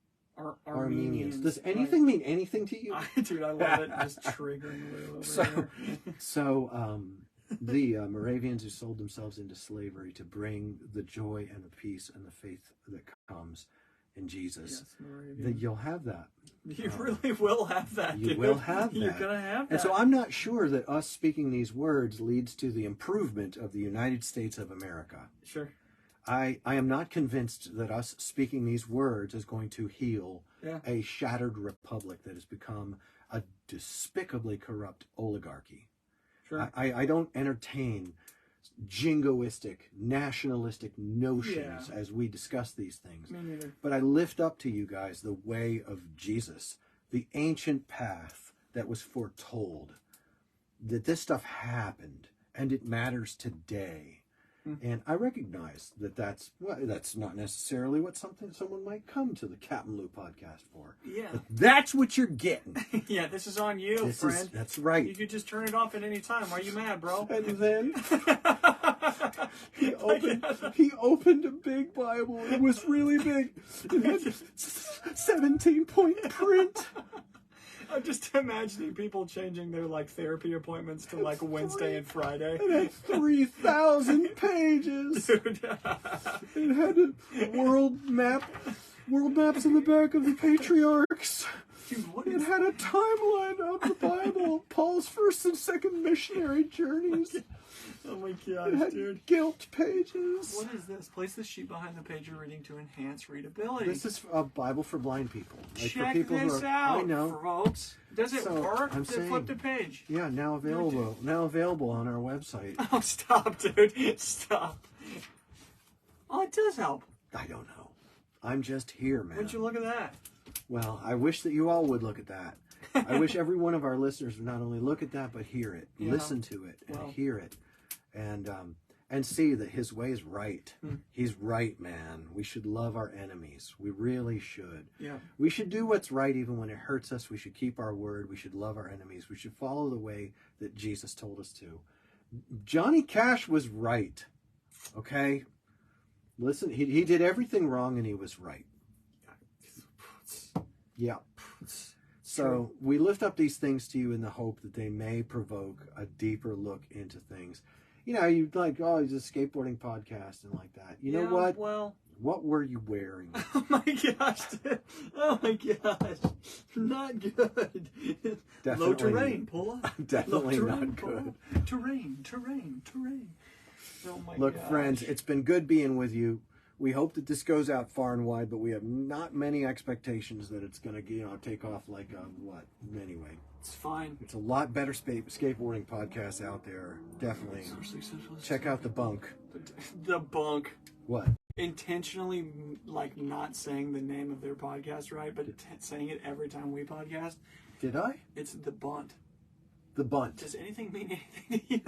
Armenians. Does anything mean anything to you? Dude, I love it. Just triggering a little over the Moravians who sold themselves into slavery to bring the joy and the peace and the faith that comes in Jesus. Yes, that you'll have that. You really will have that. You dude. will have that. You're gonna have that. And so I'm not sure that us speaking these words leads to the improvement of the United States of America. Sure. I am not convinced that us speaking these words is going to heal a shattered republic that has become a despicably corrupt oligarchy. Sure. I don't entertain jingoistic, nationalistic notions as we discuss these things. Me neither. But I lift up to you guys the way of Jesus, the ancient path that was foretold, that this stuff happened and it matters today. And I recognize that that's not necessarily what someone might come to the CapmLew podcast for. Yeah. But that's what you're getting. Yeah, this is on you, friend. That's right. You could just turn it off at any time. Why are you mad, bro? And then he opened a big Bible. It was really big. It had 17-point print. I'm just imagining people changing their therapy appointments to Wednesday and Friday. It had 3,000 pages. Dude. It had a world maps in the back of the patriarchs. Dude, It had a timeline of the Bible, Paul's first and second missionary journeys. Oh my It gosh, had dude. guilt pages. What is this? Place the sheet behind the page you're reading to enhance readability. This is a Bible for blind people. Check for people this who are, out, I know. folks. Does it work? I'm Does it flip the page? Yeah, now available on our website. Oh, stop, dude. Stop. Oh, it does help. I don't know. I'm just here, man. Would you look at that? Well, I wish that you all would look at that. I wish every one of our listeners would not only look at that, but hear it, listen to it, and hear it, and see that his way is right. He's right, man. We should love our enemies. We really should. Yeah. We should do what's right even when it hurts us. We should keep our word. We should love our enemies. We should follow the way that Jesus told us to. Johnny Cash was right. Okay? Listen, he did everything wrong and he was right. Yeah. So we lift up these things to you in the hope that they may provoke a deeper look into things. You know, you it's a skateboarding podcast and like that. You know what? Well, what were you wearing? Oh my gosh, dude. Oh my gosh. Not good. Low terrain, pull up. Definitely not good. Terrain. Oh my Look, gosh. friends, it's been good being with you. We hope that this goes out far and wide, but we have not many expectations that it's going to, take off like what? Anyway, it's fine. It's a lot better skateboarding podcasts out there. Definitely. Check out The Bunk. The Bunk. What? Intentionally, not saying the name of their podcast right, but saying it every time we podcast. Did I? It's The Bunt. The bunt. Does anything mean anything to you?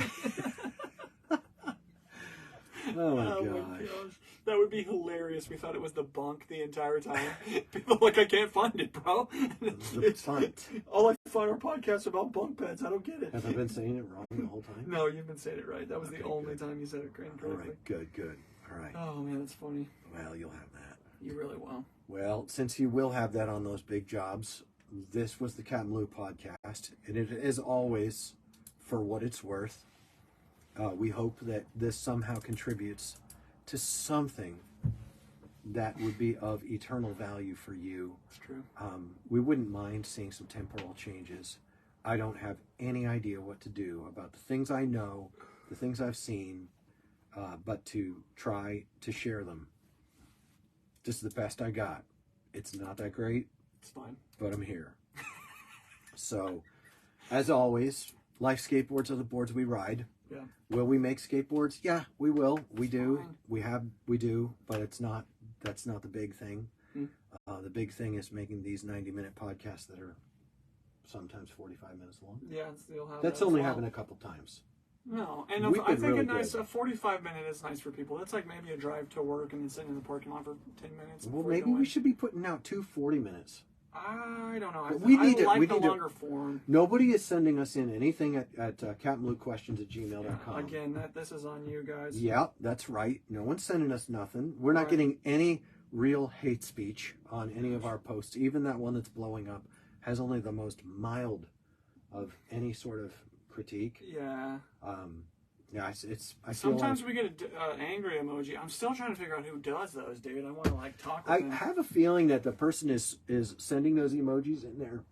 Oh my Oh gosh. my gosh. That would be hilarious. We thought it was the bunk the entire time. People are like, I can't find it, bro. The bunt. All I find are podcasts about bunk beds. I don't get it. Have I been saying it wrong the whole time? No, you've been saying it right. That was Okay, the only good. time you said it correctly. All right, good. All right. Oh man, that's funny. Well, you'll have that. You really will. Well, since you will have that on those big jobs, this was the CapmLew podcast, and it is always, for what it's worth, we hope that this somehow contributes to something that would be of eternal value for you. It's true. We wouldn't mind seeing some temporal changes. I don't have any idea what to do about the things I know, the things I've seen, but to try to share them. This is the best I got. It's not that great. It's fine. But I'm here. So, as always, life skateboards are the boards we ride. Yeah. Will we make skateboards? Yeah, we will. We do. Fine. We do. But that's not the big thing. Hmm. The big thing is making these 90-minute podcasts that are sometimes 45 minutes long. Yeah, you'll have That's that as only well. happened a couple times. No, and We've I been think really a nice good. 45-minute is nice for people. That's like maybe a drive to work and then sitting in the parking lot for 10 minutes. Well, before you maybe go we in. should be putting out 2 40 minutes. I don't know. But we need I to- like we the need to- longer form. Nobody is sending us in anything at CapmLewQuestions@gmail.com. Again, this is on you guys. Yeah, that's right. No one's sending us nothing. We're not Right. getting any real hate speech on any of our posts. Even that one that's blowing up has only the most mild of any sort of critique. Yeah. Yeah, it's I feel Sometimes like we get an angry emoji. I'm still trying to figure out who does those, dude. I want to like talk with I them. have a feeling that the person is sending those emojis in there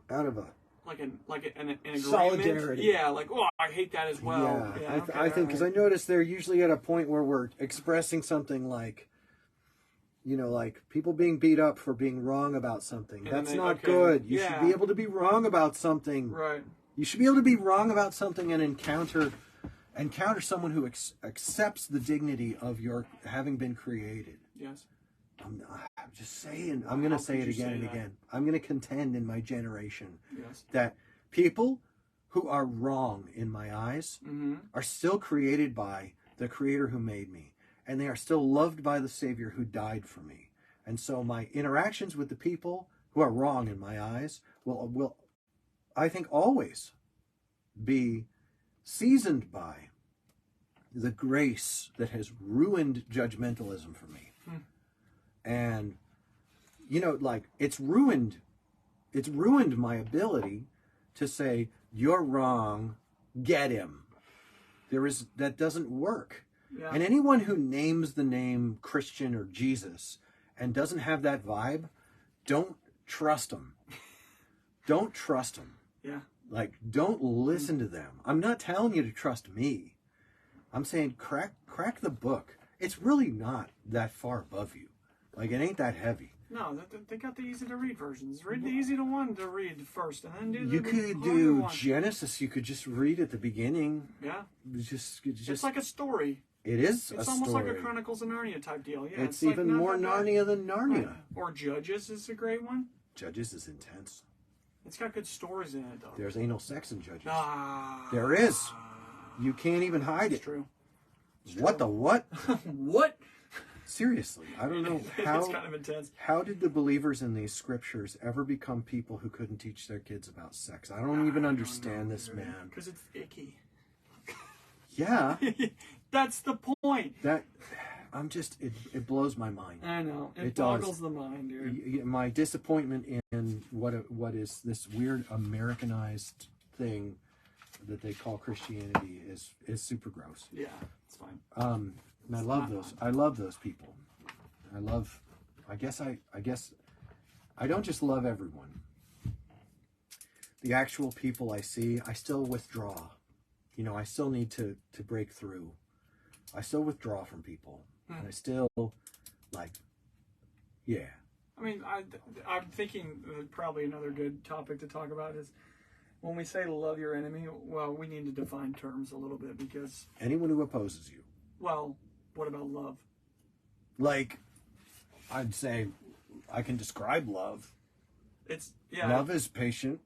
out of a Like an agreement. Solidarity. Yeah, like, oh, I hate that as well. yeah. Okay, I think because I noticed they're usually at a point where we're expressing something like, like people being beat up for being wrong about something. And That's then not okay, good. You should yeah. be able to be wrong about something. Right. You should be able to be wrong about something and encounter someone who accepts the dignity of your having been created. Yes. I'm just saying. I'm going to say it could you again say and that? again. I'm going to contend in my generation Yes. that people who are wrong in my eyes Mm-hmm. are still created by the Creator who made me, and they are still loved by the Savior who died for me. And so my interactions with the people who are wrong in my eyes will I think always be seasoned by the grace that has ruined judgmentalism for me. And it's ruined my ability to say, you're wrong, get him. That doesn't work. Yeah. And anyone who names the name Christian or Jesus and doesn't have that vibe, don't trust them. Don't trust them. Yeah. Like, don't listen to them. I'm not telling you to trust me. I'm saying crack the book. It's really not that far above you. Like, it ain't that heavy. No, they got the easy to read versions. Read the easy to one to read first, and then do the You could harder do one. Genesis. You could just read at the beginning. Yeah. Just It's like a story. it is It's a almost story. like a Chronicles of Narnia type deal. Yeah. It's like even not more that bad. Narnia than Narnia. Right. Or Judges is a great one. Judges is intense. It's got good stories in it, though. There's anal sex in Judges. Ah. There is. You can't even hide It's it. true. What the what? What? Seriously, I don't know how. It's kind of intense. How did the believers in these scriptures ever become people who couldn't teach their kids about sex? I don't even understand this, man. Because it's icky. Yeah, That's the point. it blows my mind. I know. It It does. boggles the mind, dude. My disappointment in what is this weird Americanized thing that they call Christianity is super gross. Yeah, it's fine. And I love those. I love those people. I guess I don't just love everyone. The actual people I see, I still withdraw. I still need to break through. I still withdraw from people. And I still, yeah. I mean, I'm thinking probably another good topic to talk about is when we say love your enemy, well, we need to define terms a little bit because, Anyone who opposes you. well, what about love? I'd say I can describe love. It's, yeah. Love is patient.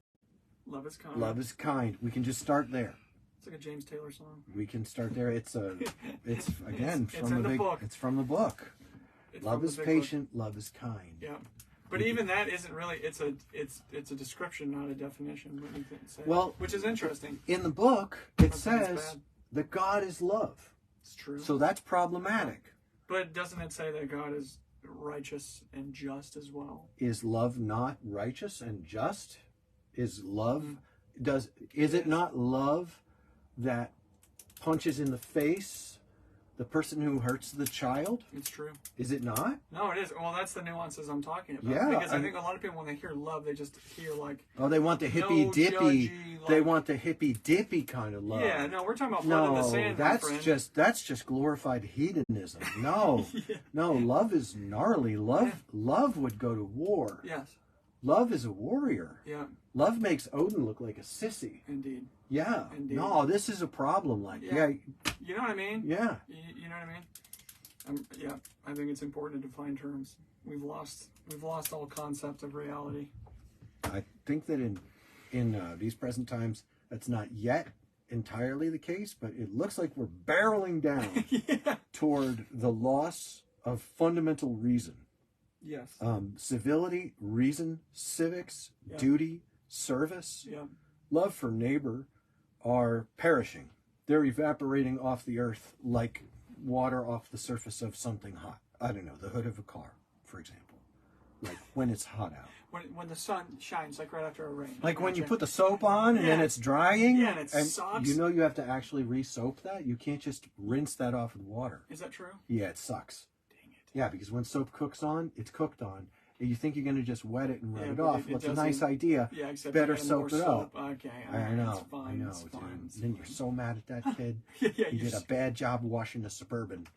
Love is kind. Love is kind. We can just start there. It's like a James Taylor song. We can start there. It's again it's from in the book. It's from the book. It's Love from is the big patient. Love is kind. book. Yeah. But even that isn't really. It's a description, not a definition. What you can say. Well, which is interesting. In the book, it It's says bad. that God is love. It's true. So that's problematic. But doesn't it say that God is righteous and just as well? Is love not righteous and just? Is love is Yes. it not love that punches in the face the person who hurts the child? It's true. Is it not? No, it is. Well, that's the nuances I'm talking about. Yeah, Because I think a lot of people, when they hear love, they just hear like, Oh, they want the hippy No dippy. judgy, They like- want the hippy dippy kind of love. yeah, no, we're talking about blood in the No, sand, my friend. that's just glorified hedonism. No, Yeah. no, love is gnarly. Love would go to war. Yes. Love is a warrior. Yeah. Love makes Odin look like a sissy. Indeed. Yeah. Indeed. No, this is a problem. Like, Yeah. yeah, You know what I mean? yeah. You know what I mean? Yeah. I think it's important to define terms. We've lost all concept of reality. I think that in these present times, that's not yet entirely the case, but it looks like we're barreling down Yeah. toward the loss of fundamental reason. Yes. Civility, reason, civics, Yeah. duty, service, Yeah. love for neighbor are perishing. They're evaporating off the earth like water off the surface of something hot. I don't know, the hood of a car, for example. Like when it's hot out. When the sun shines, like right after a rain. Like when you Gotcha. put the soap on and then Yeah. it's drying. Yeah, and it sucks. You know you have to actually re-soap that. You can't just rinse that off with water. Is that true? Yeah, it sucks. Dang it. Yeah, because when soap cooks on, it's cooked on. And you think you're going to just wet it and rub Yeah, it but off. it Well, it's a nice doesn't- idea. Yeah, except Better you gotta soap more it up. Okay, I know, It's fine, I know, it's dude. fine, it's Then you're fine. so mad at that kid. Yeah, He did a bad job washing the Suburban.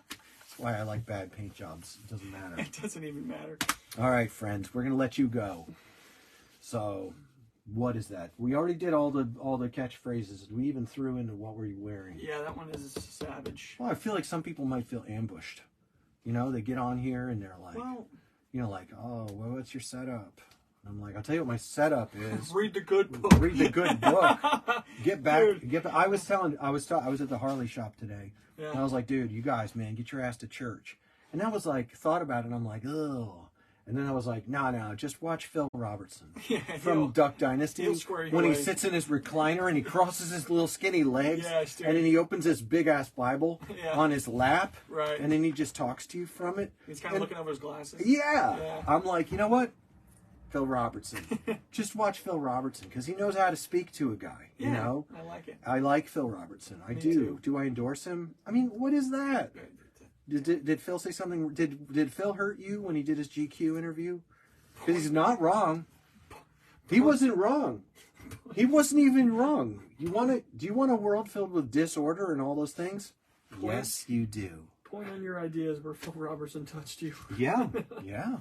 That's why I like bad paint jobs. It doesn't matter. It doesn't even matter. All right, friends, we're gonna let you go. So, what is that? We already did all the catchphrases. We even threw into what were you wearing. Yeah, that one is savage. Well, I feel like some people might feel ambushed. You know, they get on here and they're like, Well, like, oh, well, what's your setup? And I'm like, I'll tell you what my setup is. read the good book. Read the good book. Get back. Dude. I was at the Harley shop today, Yeah. and I was like, dude, you guys, man, get your ass to church. And I was like, thought about it, and I'm like, ugh. And then I was like, no, just watch Phil Robertson Yeah, from Duck Dynasty he'll square you when he away. sits in his recliner and he crosses his little skinny legs, Yes, dude. and then he opens his big ass Bible Yeah. on his lap, Right. and then he just talks to you from it. He's kind of looking over his glasses. Yeah. Yeah. I'm like, you know what? Phil Robertson. Just watch Phil Robertson because he knows how to speak to a guy. Yeah, You know? I like it. I like Phil Robertson. I Me do. too. Do I endorse him? I mean, what is that? Did Phil say something? Did Phil hurt you when he did his GQ interview? Because he's not wrong. He wasn't wrong. He wasn't even wrong. Do you want a world filled with disorder and all those things? Point- Yes, you do. Point on your ideas where Phil Robertson touched you. Yeah, yeah.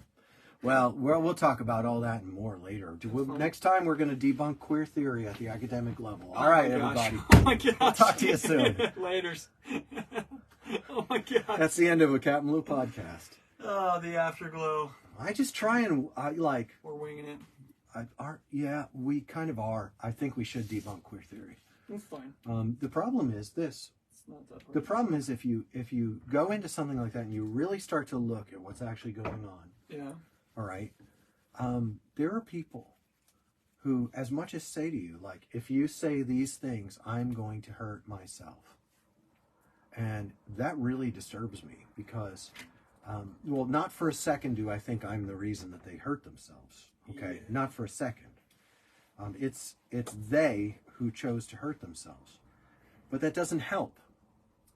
Well, we'll talk about all that and more later. Next time, we're going to debunk queer theory at the academic level. All right, Oh my gosh. everybody. Oh my gosh. Talk to you soon. Laters. Oh my god. That's the end of a CapmLew podcast. Oh, the afterglow. I just try and We're winging it. yeah, we kind of are. I think we should debunk queer theory. It's fine. The problem is this. It's not that hard. The problem is if you go into something like that and you really start to look at what's actually going on. Yeah. All right. There are people who, as much as say to you, like, if you say these things, I'm going to hurt myself. And that really disturbs me because, well, not for a second do I think I'm the reason that they hurt themselves. Okay. Yeah. Not for a second. It's they who chose to hurt themselves. But that doesn't help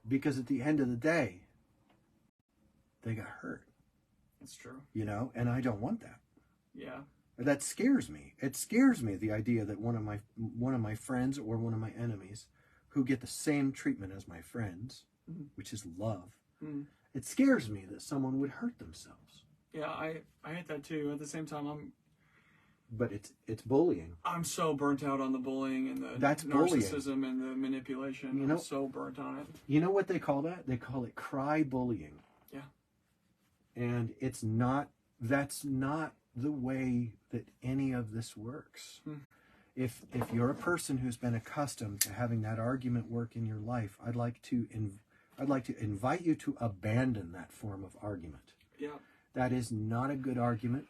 because at the end of the day, they got hurt. It's true. You know, and I don't want that. Yeah. That scares me. It scares me, the idea that one of my friends or one of my enemies who get the same treatment as my friends, which is love. It scares me that someone would hurt themselves. Yeah, I hate that too. At the same time, But it's bullying. I'm so burnt out on the bullying and the That's bullying. narcissism and the manipulation. You know- I'm so burnt on it. You know what they call that? They call it cry bullying. Yeah. And that's not the way that any of this works. if you're a person who's been accustomed to having that argument work in your life, I'd like to invite you to abandon that form of argument. Yeah. That is not a good argument.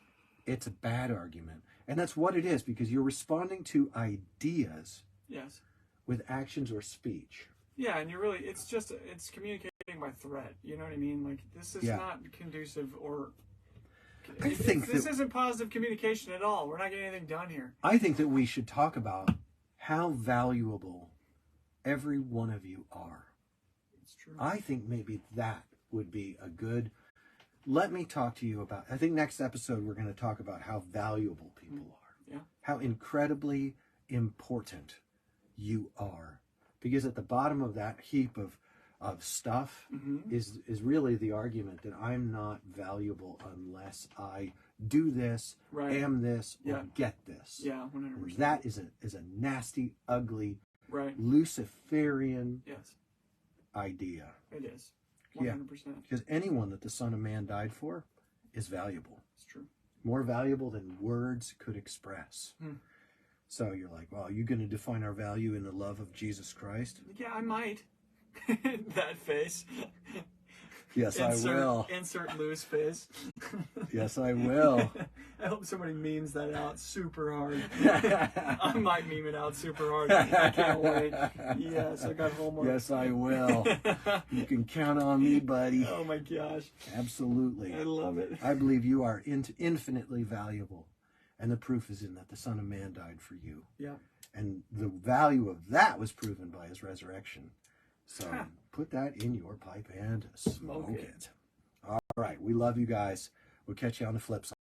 It's a bad argument. And that's what it is, because you're responding to ideas Yes. with actions or speech. Yeah, and it's communicating by threat. You know what I mean? Like, this is not conducive, or this isn't positive communication at all. We're not getting anything done here. I think that we should talk about how valuable every one of you are. It's true. I think maybe that would be a good... Let me talk to you about... I think next episode we're going to talk about how valuable people are. Yeah. How incredibly important you are. Because at the bottom of that heap of stuff is really the argument that I'm not valuable unless I do this, am this, or get this. Yeah, 100%. That is a nasty, ugly, right, Luciferian yes, idea. it is. 100%. Yeah, because anyone that the Son of Man died for is valuable. It's true. More valuable than words could express. So you're like, well, are you going to define our value in the love of Jesus Christ? Yeah, I might. That face. Yes, I will. Insert Lew's face. Yes, I will. I hope somebody memes that out super hard. I might meme it out super hard. I can't wait. Yes, I got homework. Yes, I will. You can count on me, buddy. Oh my gosh. Absolutely. I love it. I believe you are infinitely valuable. And the proof is in that the Son of Man died for you. Yeah. And the value of that was proven by his resurrection. So put that in your pipe and smoke it. All right. We love you guys. We'll catch you on the flip side.